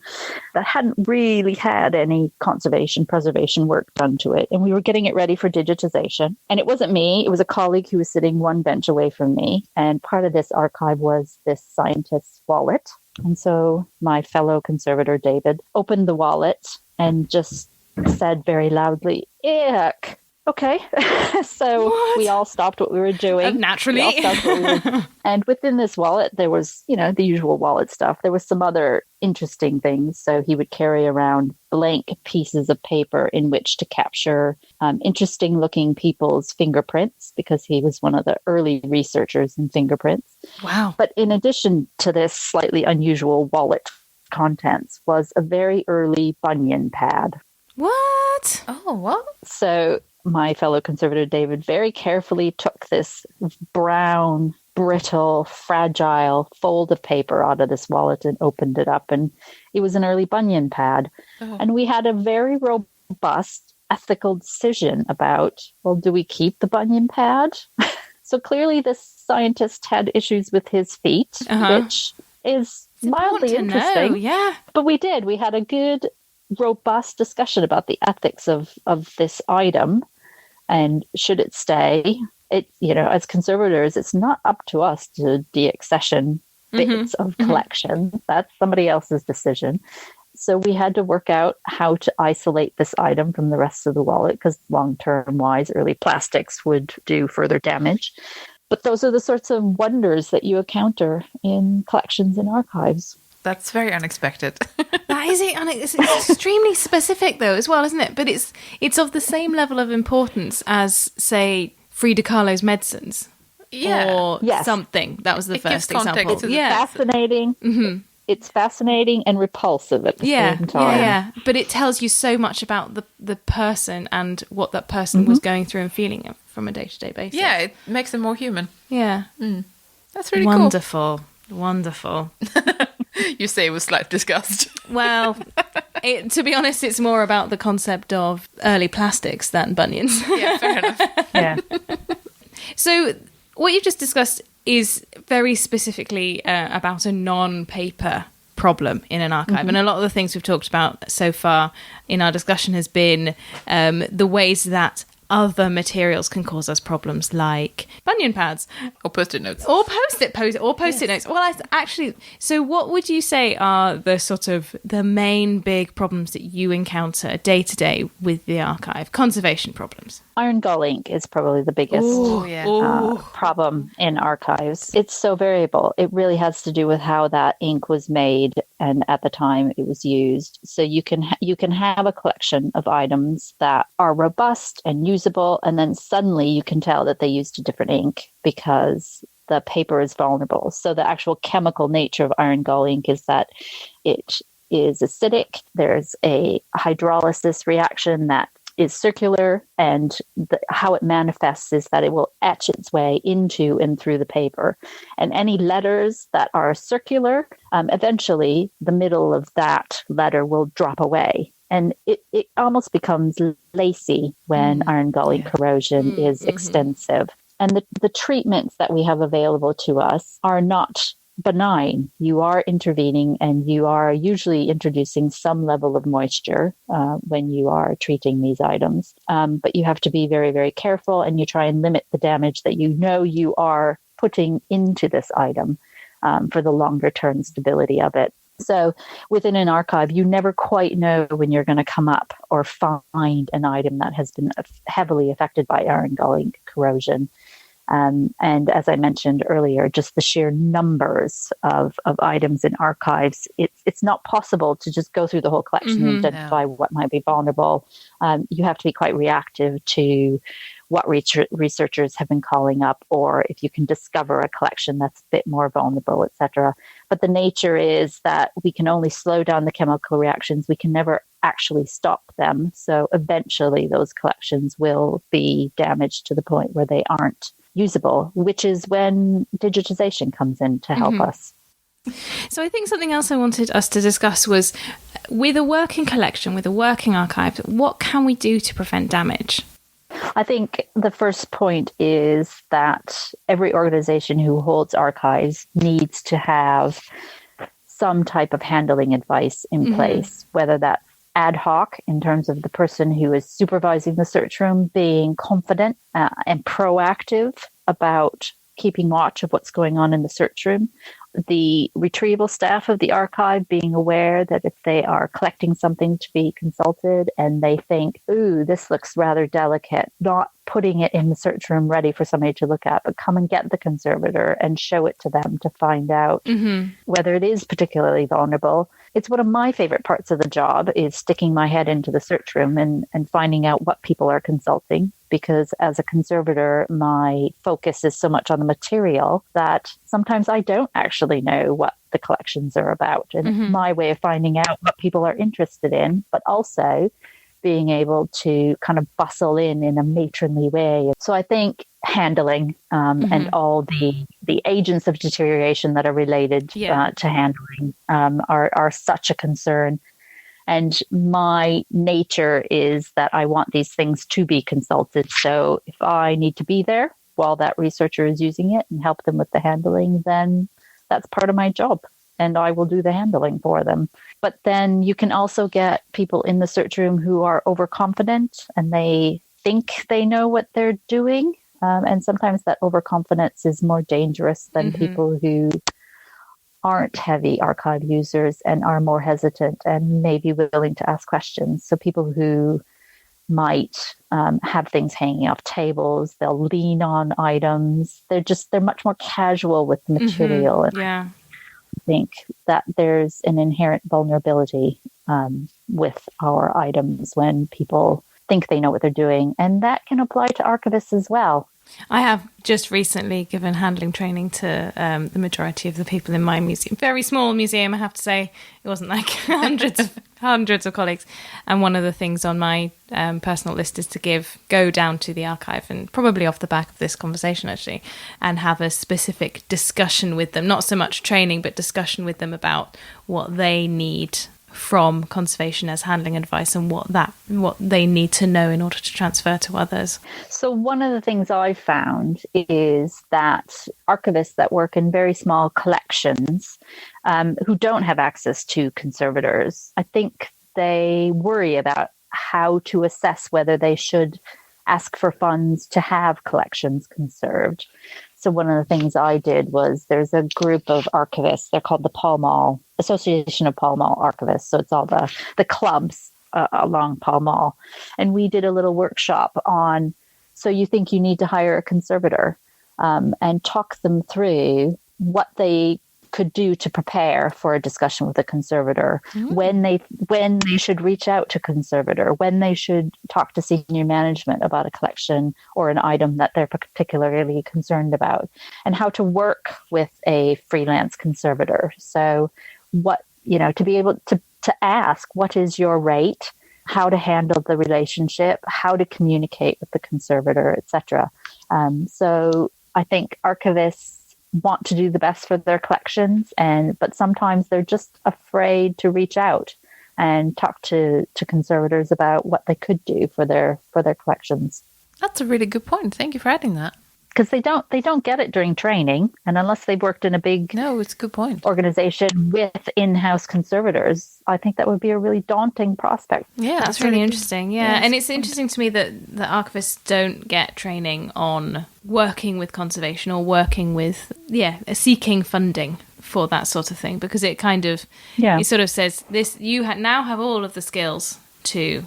that hadn't really had any preservation work done to it. And we were getting it ready for digitization. And it wasn't me, it was a colleague who was sitting one bench away from me. And part of this archive was this scientist's wallet. And so my fellow conservator, David, opened the wallet and just said very loudly, "Ick." Okay, so we all stopped what we were doing. Naturally. And within this wallet, there was, the usual wallet stuff. There was some other interesting things. So he would carry around blank pieces of paper in which to capture interesting looking people's fingerprints, because he was one of the early researchers in fingerprints. Wow. But in addition to this slightly unusual wallet contents was a very early bunion pad. What? Oh, what? So my fellow conservator David very carefully took this brown, brittle, fragile fold of paper out of this wallet and opened it up, and it was an early bunion pad. Oh. And we had a very robust ethical decision about, well, do we keep the bunion pad? So clearly this scientist had issues with his feet, which is mildly interesting. Yeah. But we did. We had a good, robust discussion about the ethics of this item and should it stay. It, as conservators, it's not up to us to deaccession bits of collection. That's somebody else's decision. So we had to work out how to isolate this item from the rest of the wallet, because long-term wise, early plastics would do further damage. But those are the sorts of wonders that you encounter in collections and archives. That's very unexpected. That is it. And it's extremely specific, though, as well, isn't it? But it's of the same level of importance as, say, Frida Kahlo's medicines. Yeah. Or something. That was the first example. It's fascinating. Mm-hmm. It's fascinating and repulsive at the same time. Yeah. But it tells you so much about the person and what that person was going through and feeling from a day-to-day basis. Yeah, it makes them more human. Yeah. That's really cool. Wonderful. You say with slight disgust. Well, to be honest, it's more about the concept of early plastics than bunions. Yeah, fair enough. Yeah. So what you've just discussed is very specifically about a non-paper problem in an archive. And a lot of the things we've talked about so far in our discussion has been the ways that other materials can cause us problems, like bunion pads. Or post-it notes. Or post-it notes. Well, so what would you say are the main big problems that you encounter day to day with the archive? Conservation problems. Iron gall ink is probably the biggest problem in archives. It's so variable. It really has to do with how that ink was made and at the time it was used. So you can have a collection of items that are robust and usable, and then suddenly you can tell that they used a different ink because the paper is vulnerable. So the actual chemical nature of iron gall ink is that it is acidic. There's a hydrolysis reaction that is circular, and how it manifests is that it will etch its way into and through the paper. And any letters that are circular, eventually the middle of that letter will drop away. And it almost becomes lacy when iron gall ink corrosion is extensive. And the treatments that we have available to us are not benign. You are intervening, and you are usually introducing some level of moisture when you are treating these items. But you have to be very, very careful, and you try and limit the damage that you are putting into this item for the longer term stability of it. So within an archive, you never quite know when you're going to come up or find an item that has been heavily affected by iron gall ink corrosion. And as I mentioned earlier, just the sheer numbers of items in archives, it's not possible to just go through the whole collection and identify what might be vulnerable. You have to be quite reactive to what researchers have been calling up, or if you can discover a collection that's a bit more vulnerable, etc. But the nature is that we can only slow down the chemical reactions. We can never actually stop them. So eventually those collections will be damaged to the point where they aren't usable, which is when digitization comes in to help us. So I think something else I wanted us to discuss was, with a working collection, with a working archive, what can we do to prevent damage? I think the first point is that every organization who holds archives needs to have some type of handling advice in place, whether that's ad hoc in terms of the person who is supervising the search room being confident and proactive about keeping watch of what's going on in the search room. The retrieval staff of the archive being aware that if they are collecting something to be consulted and they think, ooh, this looks rather delicate, not putting it in the search room ready for somebody to look at, but come and get the conservator and show it to them to find out whether it is particularly vulnerable. it's one of my favorite parts of the job is sticking my head into the search room and finding out what people are consulting. Because as a conservator, my focus is so much on the material that sometimes I don't actually know what the collections are about. And it's my way of finding out what people are interested in, but also being able to kind of bustle in a matronly way. So I think handling and all the agents of deterioration that are related to handling are such a concern. And my nature is that I want these things to be consulted. So if I need to be there while that researcher is using it and help them with the handling, then that's part of my job. And I will do the handling for them. But then you can also get people in the search room who are overconfident and they think they know what they're doing. And sometimes that overconfidence is more dangerous than people who aren't heavy archive users and are more hesitant and maybe willing to ask questions. So people who might have things hanging off tables, they'll lean on items. They're much more casual with the material. And I think that there's an inherent vulnerability with our items when people think they know what they're doing. And that can apply to archivists as well. I have just recently given handling training to the majority of the people in my museum. Very small museum, I have to say. It wasn't like hundreds of colleagues. And one of the things on my personal list is to go down to the archive and probably off the back of this conversation, actually, and have a specific discussion with them. Not so much training, but discussion with them about what they need from conservation as handling advice and what they need to know in order to transfer to others. So one of the things I've found is that archivists that work in very small collections who don't have access to conservators, I think they worry about how to assess whether they should ask for funds to have collections conserved. So one of the things I did was there's a group of archivists, they're called the Pall Mall, Association of Pall Mall Archivists. So it's all the clubs along Pall Mall. And we did a little workshop on, so you think you need to hire a conservator and talk them through what they could do to prepare for a discussion with a conservator, when they should reach out to conservator, when they should talk to senior management about a collection or an item that they're particularly concerned about, and how to work with a freelance conservator. So to be able to ask what is your rate, how to handle the relationship, how to communicate with the conservator, etc. So I think archivists want to do the best for their collections, but sometimes they're just afraid to reach out and talk to conservators about what they could do for their collections. That's a really good point. Thank you for adding that. Because they don't get it during training, and unless they've worked in a big it's a good point organization with in-house conservators, I think that would be a really daunting prospect. Yeah, that's really interesting. Yeah, and it's interesting to me that the archivists don't get training on working with conservation or working with seeking funding for that sort of thing, because it kind of it sort of says this: you now have all of the skills to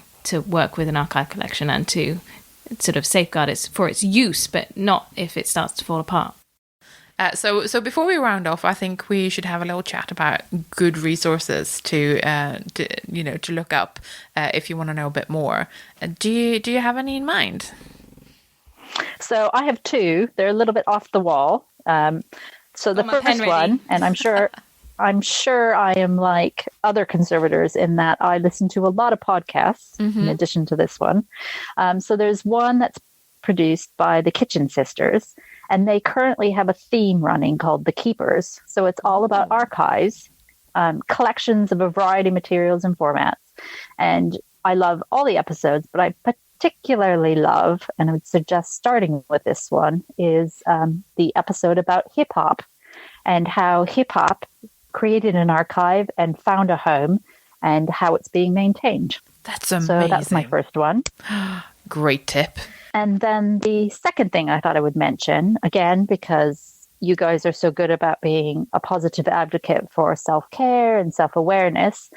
work with an archive collection and to sort of safeguard it for its use, but not if it starts to fall apart. So before we round off, I think we should have a little chat about good resources to look up if you want to know a bit more. Do you have any in mind? So I have two. They're a little bit off the wall. So the first one, and I'm sure I am like other conservators in that I listen to a lot of podcasts in addition to this one. So there's one that's produced by the Kitchen Sisters, and they currently have a theme running called The Keepers. So it's all about archives, collections of a variety of materials and formats. And I love all the episodes, but I particularly love, and I would suggest starting with this one, is the episode about hip hop and how hip hop created an archive and found a home and how it's being maintained. That's amazing. So that's my first one. Great tip. And then the second thing I thought I would mention, again, because you guys are so good about being a positive advocate for self-care and self-awareness,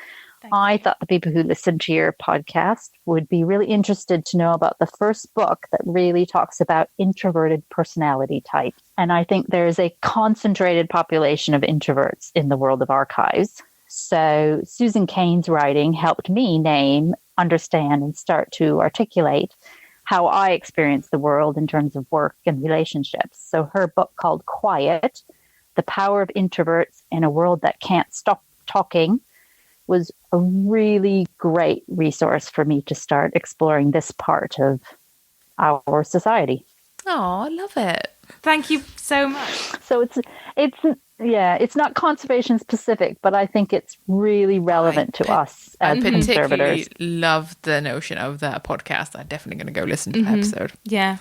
I thought the people who listen to your podcast would be really interested to know about the first book that really talks about introverted personality types. And I think there's a concentrated population of introverts in the world of archives. So Susan Cain's writing helped me name, understand, and start to articulate how I experience the world in terms of work and relationships. So her book called Quiet, The Power of Introverts in a World That Can't Stop Talking, was a really great resource for me to start exploring this part of our society. Oh, I love it. Thank you so much. So it's not conservation specific, but I think it's really relevant to us as conservators. I particularly love the notion of that podcast. I'm definitely going to go listen to the episode. Yeah.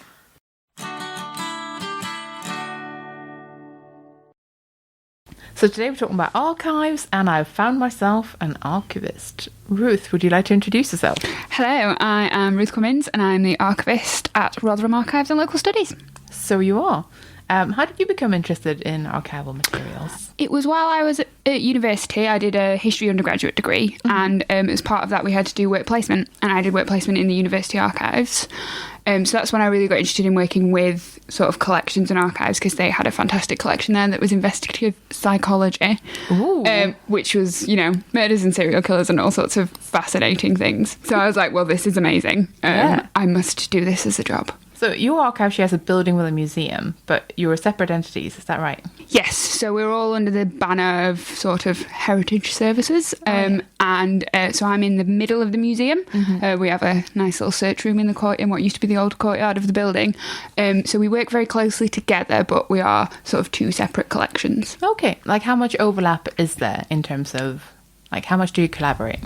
So today we're talking about archives, and I've found myself an archivist. Ruth, would you like to introduce yourself? Hello, I am Ruth Cummins, and I'm the archivist at Rotherham Archives and Local Studies. So you are. How did you become interested in archival materials? It was while I was at university. I did a history undergraduate degree, and as part of that we had to do work placement, and I did work placement in the university archives. So that's when I really got interested in working with sort of collections and archives, because they had a fantastic collection there that was investigative psychology, which was, murders and serial killers and all sorts of fascinating things. So I was like, well, this is amazing. I must do this as a job. So your archive shares a building with a museum, but you're separate entities, is that right? Yes, so we're all under the banner of sort of heritage services, and so I'm in the middle of the museum. We have a nice little search room in what used to be the old courtyard of the building. So we work very closely together, but we are sort of two separate collections. Okay, like how much overlap is there in terms of, like, how much do you collaborate?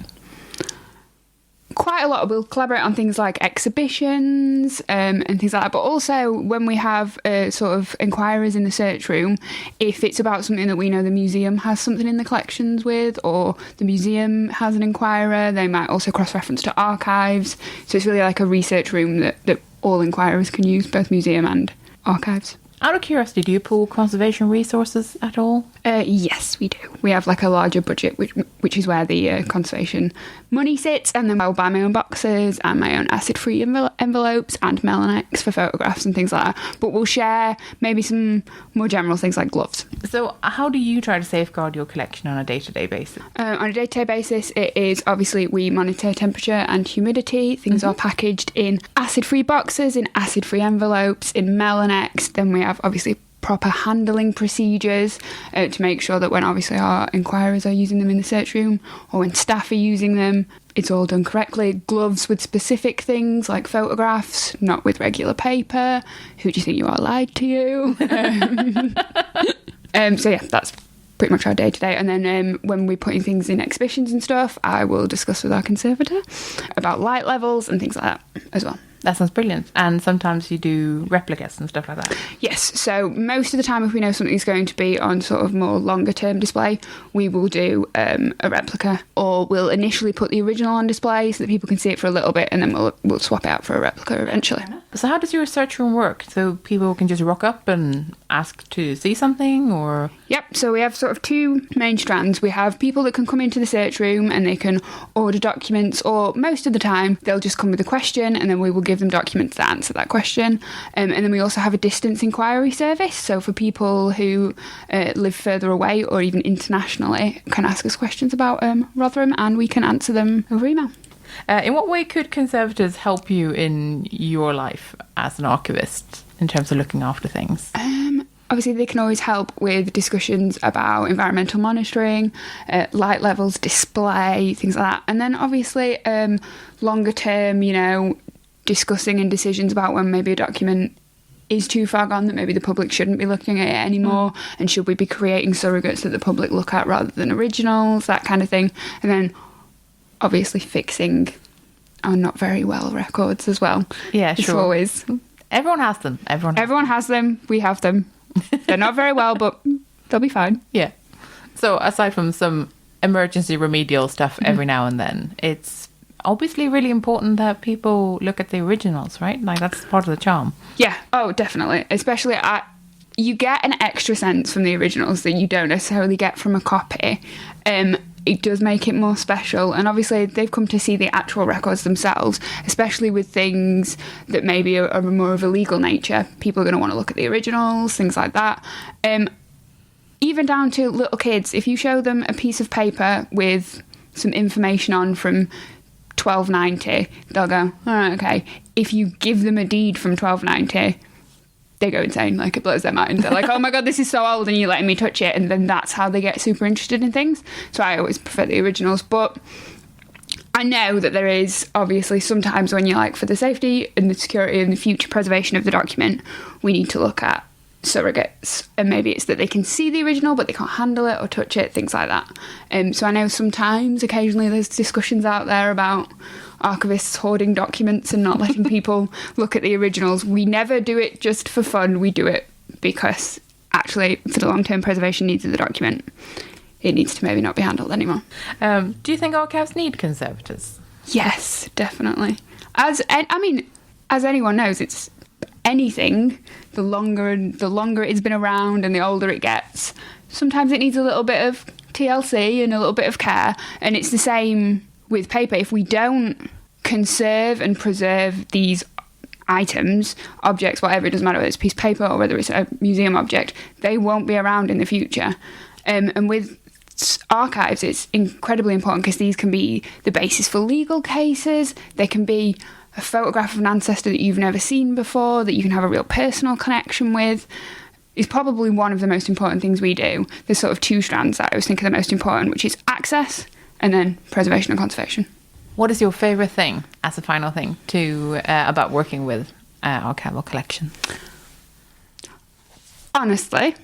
Quite a lot. We'll collaborate on things like exhibitions and things like that, but also when we have sort of inquiries in the search room, if it's about something that we know the museum has something in the collections with, or the museum has an inquirer, they might also cross-reference to archives. So it's really like a research room that all inquirers can use, both museum and archives. Out of curiosity, do you pool conservation resources at all? Yes, we do. We have like a larger budget, which is where the conservation money sits, and then I'll buy my own boxes and my own acid-free envelopes and Melanex for photographs and things like that. But we'll share maybe some more general things like gloves. So how do you try to safeguard your collection on a day-to-day basis? On a day-to-day basis, it is obviously we monitor temperature and humidity. Things are packaged in acid-free boxes, in acid-free envelopes, in Melanex. Then we have obviously proper handling procedures to make sure that when obviously our inquirers are using them in the search room, or when staff are using them, it's all done correctly. Gloves with specific things like photographs, not with regular paper. Who do you think you are, lied to you? So yeah, that's pretty much our day-to-day. And then when we're putting things in exhibitions and stuff, I will discuss with our conservator about light levels and things like that as well. That sounds brilliant. And sometimes you do replicas and stuff like that. Yes. So most of the time, if we know something's going to be on sort of more longer term display, we will do a replica, or we'll initially put the original on display so that people can see it for a little bit, and then we'll swap it out for a replica eventually. So how does your search room work? So people can just rock up and ask to see something, or? Yep. So we have sort of two main strands. We have people that can come into the search room and they can order documents, or most of the time they'll just come with a question, and then we will give them documents that answer that question. And then we also have a distance inquiry service. So for people who live further away or even internationally, can ask us questions about Rotherham, and we can answer them over email. In what way could conservators help you in your life as an archivist in terms of looking after things? Obviously, they can always help with discussions about environmental monitoring, light levels, display, things like that. And then obviously, longer term, discussing and decisions about when maybe a document is too far gone, that maybe the public shouldn't be looking at it anymore, and should we be creating surrogates that the public look at rather than originals, that kind of thing. And then obviously fixing our not very well records as well. Yeah, sure. It's always... Everyone has them. Everyone has them. We have them. They're not very well, but they'll be fine. Yeah. So aside from some emergency remedial stuff every now and then, it's obviously really important that people look at the originals, right? Like, that's part of the charm. Yeah. Oh, definitely. Especially you get an extra sense from the originals that you don't necessarily get from a copy. It does make it more special, and obviously they've come to see the actual records themselves, especially with things that maybe are more of a legal nature. People are going to want to look at the originals, things like that. even down to little kids, if you show them a piece of paper with some information on from 1290, they'll go, all right, okay. If you give them a deed from 1290, they go insane. Like, it blows their mind. They're like, oh my God, this is so old, and you're letting me touch it. And then that's how they get super interested in things. So I always prefer the originals. But I know that there is obviously sometimes when you're like, for the safety and the security and the future preservation of the document, we need to look at surrogates. And maybe it's that they can see the original, but they can't handle it or touch it, things like that. So I know sometimes, occasionally, there's discussions out there about archivists hoarding documents and not letting people look at the originals. We never do it just for fun. We do it because actually, for the long-term preservation needs of the document, it needs to maybe not be handled anymore. Do you think archives need conservators? Yes, definitely. As anyone knows, it's anything. The longer it's been around and the older it gets, sometimes it needs a little bit of TLC and a little bit of care. And it's the same with paper. If we don't conserve and preserve these items, objects, whatever, it doesn't matter whether it's a piece of paper or whether it's a museum object, they won't be around in the future. And with archives, it's incredibly important because these can be the basis for legal cases. They can be a photograph of an ancestor that you've never seen before, that you can have a real personal connection with. Is probably one of the most important things we do. There's sort of two strands that I always think are the most important, which is access and then preservation and conservation. What is your favourite thing, as a final thing, about working with archival collection? Honestly,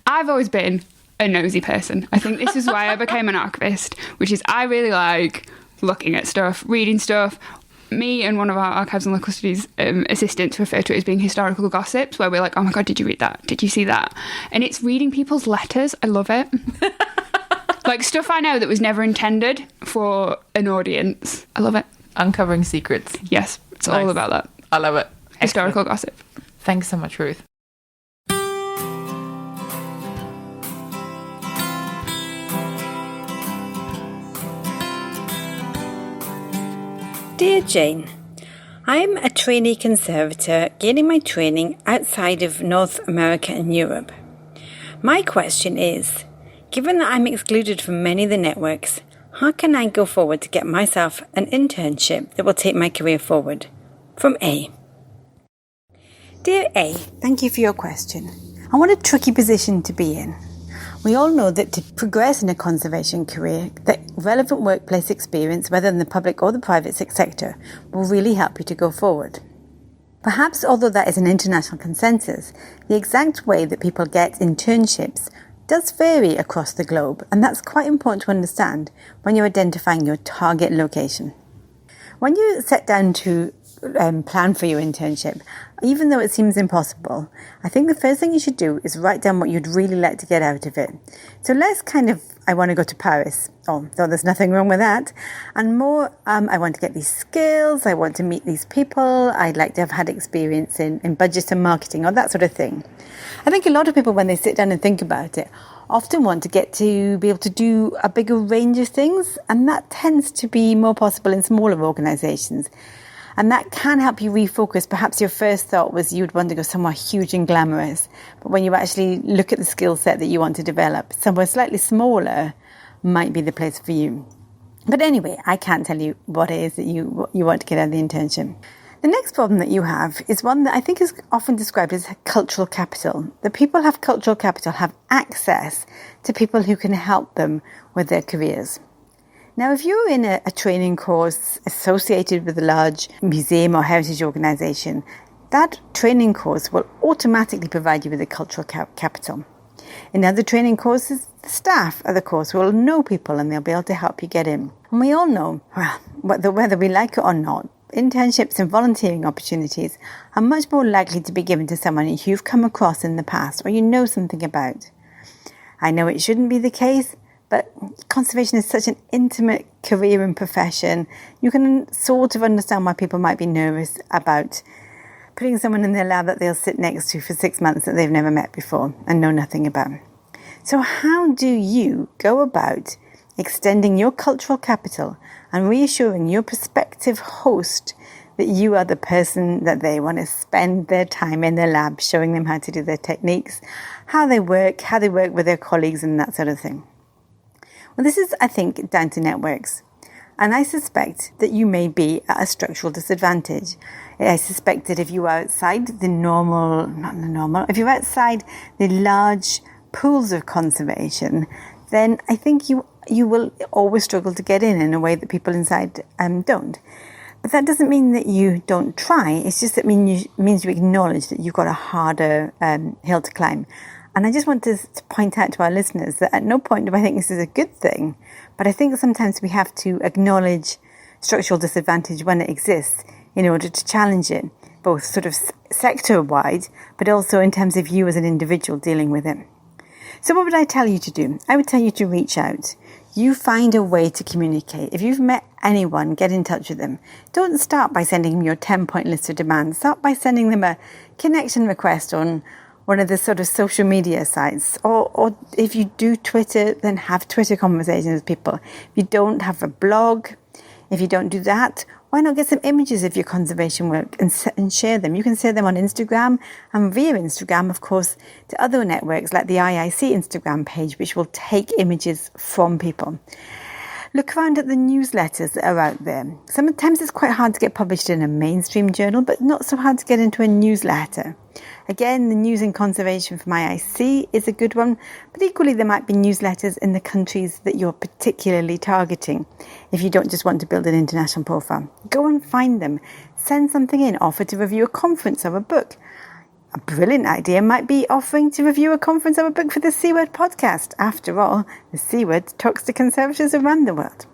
I've always been a nosy person. I think this is why I became an archivist, which is I really like looking at stuff, reading stuff. Me and one of our archives and local studies assistants refer to it as being historical gossips, where we're like, oh my God, did you read that? Did you see that? And it's reading people's letters. I love it. Like stuff I know that was never intended for an audience. I love it. Uncovering secrets. Yes, it's all about that. I love it. Historical gossip. Thanks so much, Ruth. Dear Jane, I am a trainee conservator gaining my training outside of North America and Europe. My question is, given that I'm excluded from many of the networks, how can I go forward to get myself an internship that will take my career forward? From A. Dear A, thank you for your question. And what a tricky position to be in. We all know that to progress in a conservation career, that relevant workplace experience, whether in the public or the private sector, will really help you to go forward. Perhaps, although that is an international consensus, the exact way that people get internships does vary across the globe, and that's quite important to understand when you're identifying your target location. When you set down to plan for your internship, even though it seems impossible, I think the first thing you should do is write down what you'd really like to get out of it. So less kind of, I want to go to Paris, though there's nothing wrong with that, and more, I want to get these skills, I want to meet these people, I'd like to have had experience in budget and marketing, or that sort of thing. I think a lot of people, when they sit down and think about it, often want to get to be able to do a bigger range of things, and that tends to be more possible in smaller organisations. And that can help you refocus. Perhaps your first thought was you'd want to go somewhere huge and glamorous. But when you actually look at the skill set that you want to develop, somewhere slightly smaller might be the place for you. But anyway, I can't tell you what it is that you want to get out of the internship. The next problem that you have is one that I think is often described as cultural capital. The people who have cultural capital have access to people who can help them with their careers. Now, if you're in a training course associated with a large museum or heritage organisation, that training course will automatically provide you with a cultural capital. In other training courses, the staff of the course will know people and they'll be able to help you get in. And we all know, well, whether we like it or not, internships and volunteering opportunities are much more likely to be given to someone you've come across in the past or you know something about. I know it shouldn't be the case, but conservation is such an intimate career and profession. You can sort of understand why people might be nervous about putting someone in their lab that they'll sit next to for 6 months that they've never met before and know nothing about. So how do you go about extending your cultural capital and reassuring your prospective host that you are the person that they want to spend their time in their lab showing them how to do their techniques, how they work with their colleagues and that sort of thing. Well, this is, I think, down to networks. And I suspect that you may be at a structural disadvantage. I suspect that if you are outside if you're outside the large pools of conservation, then I think you will always struggle to get in a way that people inside don't. But that doesn't mean that you don't try. It's just that means you acknowledge that you've got a harder hill to climb. And I just want to point out to our listeners that at no point do I think this is a good thing, but I think sometimes we have to acknowledge structural disadvantage when it exists in order to challenge it, both sort of sector-wide, but also in terms of you as an individual dealing with it. So what would I tell you to do? I would tell you to reach out. You find a way to communicate. If you've met anyone, get in touch with them. Don't start by sending them your 10-point list of demands. Start by sending them a connection request on one of the sort of social media sites. Or if you do Twitter, then have Twitter conversations with people. If you don't, have a blog. If you don't do that, why not get some images of your conservation work and share them? You can share them on Instagram and via Instagram, of course, to other networks like the IIC Instagram page, which will take images from people. Look around at the newsletters that are out there. Sometimes it's quite hard to get published in a mainstream journal, but not so hard to get into a newsletter. Again, the News in Conservation from IIC is a good one, but equally there might be newsletters in the countries that you're particularly targeting if you don't just want to build an international profile. Go and find them. Send something in. Offer to review a conference or a book. A brilliant idea might be offering to review a conference or a book for the C Word podcast. After all, the C Word talks to conservators around the world.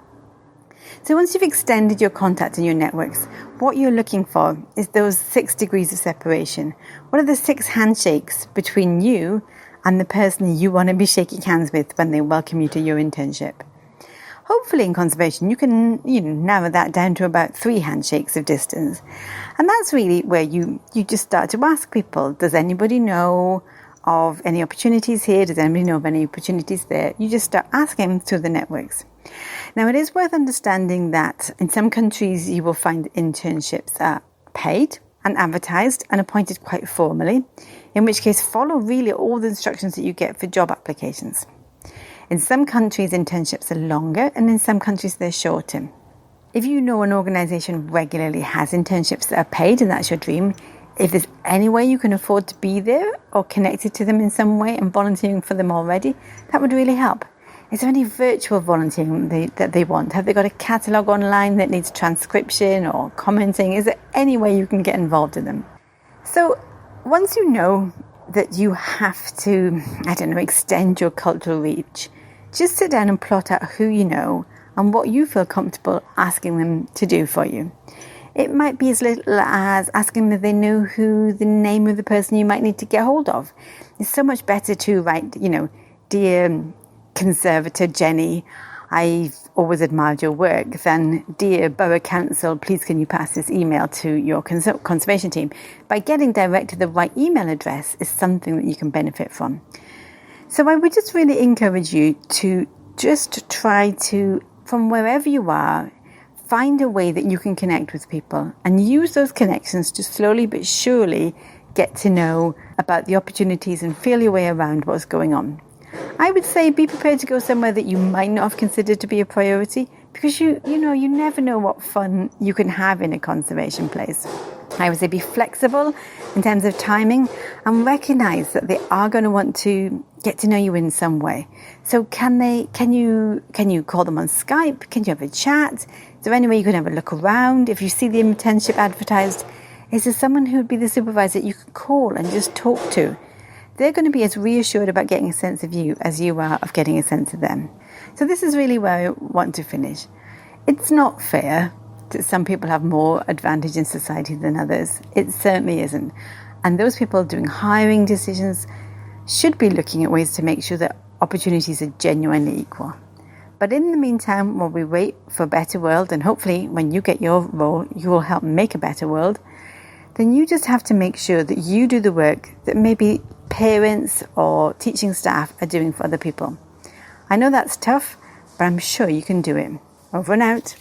So once you've extended your contact and your networks, what you're looking for is those 6 degrees of separation. What are the 6 handshakes between you and the person you want to be shaking hands with when they welcome you to your internship? Hopefully in conservation, you can narrow that down to about 3 handshakes of distance. And that's really where you just start to ask people, does anybody know of any opportunities here? Does anybody know of any opportunities there? You just start asking through the networks. Now, it is worth understanding that in some countries you will find internships are paid and advertised and appointed quite formally, in which case follow really all the instructions that you get for job applications. In some countries, internships are longer, and in some countries they're shorter. If you know an organisation regularly has internships that are paid and that's your dream, if there's any way you can afford to be there or connected to them in some way and volunteering for them already, that would really help. Is there any virtual volunteering that they want? Have they got a catalogue online that needs transcription or commenting? Is there any way you can get involved in them? So once you know that you have to, extend your cultural reach, just sit down and plot out who you know and what you feel comfortable asking them to do for you. It might be as little as asking them if they know who the name of the person you might need to get hold of. It's so much better to write, dear Conservator Jenny, I've always admired your work, than dear Borough Council, please can you pass this email to your conservation team. By getting direct to the right email address is something that you can benefit from. So I would just really encourage you to just try to, from wherever you are, find a way that you can connect with people and use those connections to slowly but surely get to know about the opportunities and feel your way around what's going on. I would say be prepared to go somewhere that you might not have considered to be a priority, because you never know what fun you can have in a conservation place. I would say be flexible in terms of timing and recognize that they are going to want to get to know you in some way. So can you call them on Skype? Can you have a chat? Is there any way you can have a look around? If you see the internship advertised, is there someone who would be the supervisor that you could call and just talk to? They're going to be as reassured about getting a sense of you as you are of getting a sense of them. So this is really where I want to finish. It's not fair that some people have more advantage in society than others. It certainly isn't. And those people doing hiring decisions should be looking at ways to make sure that opportunities are genuinely equal. But in the meantime, while we wait for a better world, and hopefully when you get your role, you will help make a better world, then you just have to make sure that you do the work that maybe parents or teaching staff are doing for other people. I know that's tough, but I'm sure you can do it. Over and out.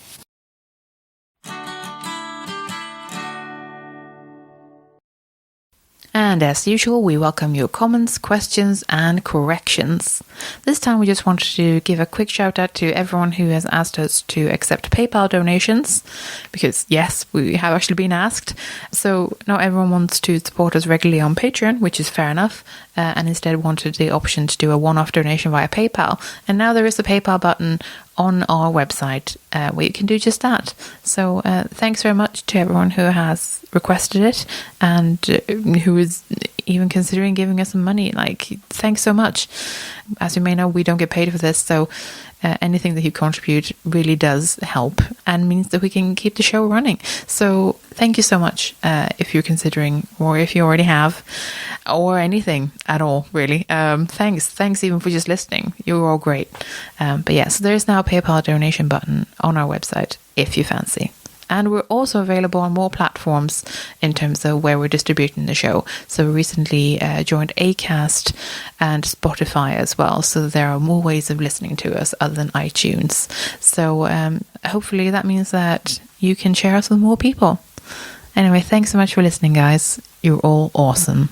And as usual, we welcome your comments, questions, and corrections. This time we just wanted to give a quick shout out to everyone who has asked us to accept PayPal donations, because yes, we have actually been asked. So now everyone wants to support us regularly on Patreon, which is fair enough, and instead wanted the option to do a one-off donation via PayPal. And now there is a PayPal button on our website where you can do just that. So thanks very much to everyone who has requested it and who is even considering giving us some money. Like, thanks so much. As you may know, we don't get paid for this, so anything that you contribute really does help and means that we can keep the show running. So thank you so much if you're considering, or if you already have, or anything at all, really. Thanks even for just listening. You're all great. But yeah, so there is now a PayPal donation button on our website if you fancy. And we're also available on more platforms in terms of where we're distributing the show. So we recently joined Acast and Spotify as well. So there are more ways of listening to us other than iTunes. So hopefully that means that you can share us with more people. Anyway, thanks so much for listening, guys. You're all awesome.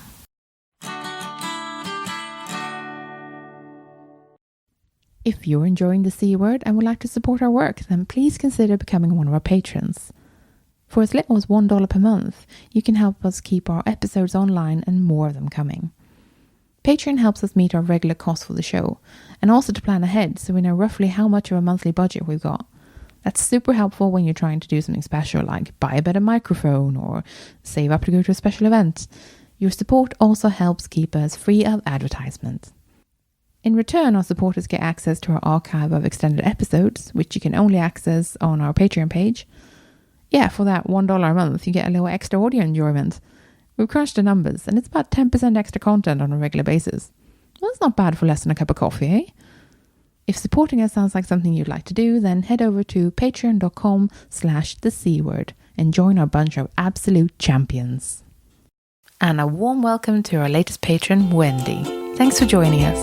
If you're enjoying the C Word and would like to support our work, then please consider becoming one of our patrons. For as little as $1 per month, you can help us keep our episodes online and more of them coming. Patreon helps us meet our regular costs for the show, and also to plan ahead so we know roughly how much of a monthly budget we've got. That's super helpful when you're trying to do something special, like buy a better microphone or save up to go to a special event. Your support also helps keep us free of advertisement. In return, our supporters get access to our archive of extended episodes, which you can only access on our Patreon page. Yeah, for that $1 a month, you get a little extra audio enjoyment. We've crunched the numbers, and it's about 10% extra content on a regular basis. Well, that's not bad for less than a cup of coffee, eh? If supporting us sounds like something you'd like to do, then head over to patreon.com/thecword and join our bunch of absolute champions. And a warm welcome to our latest patron, Wendy. Thanks for joining us.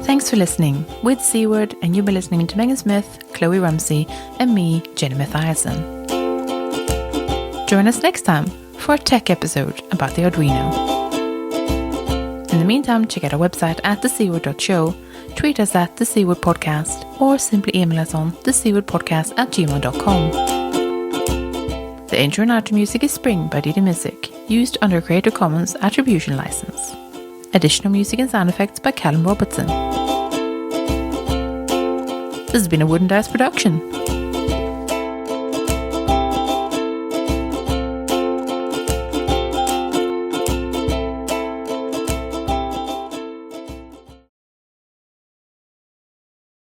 Thanks for listening. With C Word, and you've been listening to Meagen Smith, Kloe Rumsey, and me, Jenny Mathiasson. Join us next time for a tech episode about the Arduino. In the meantime, check out our website at thecword.show, tweet us at thecwordpodcast, or simply email us on thecwordpodcast@gmail.com. The intro and outro music is Spring by Didi Music, used under a Creative Commons Attribution License. Additional music and sound effects by Callum Robertson. This has been a Wooden Dice production.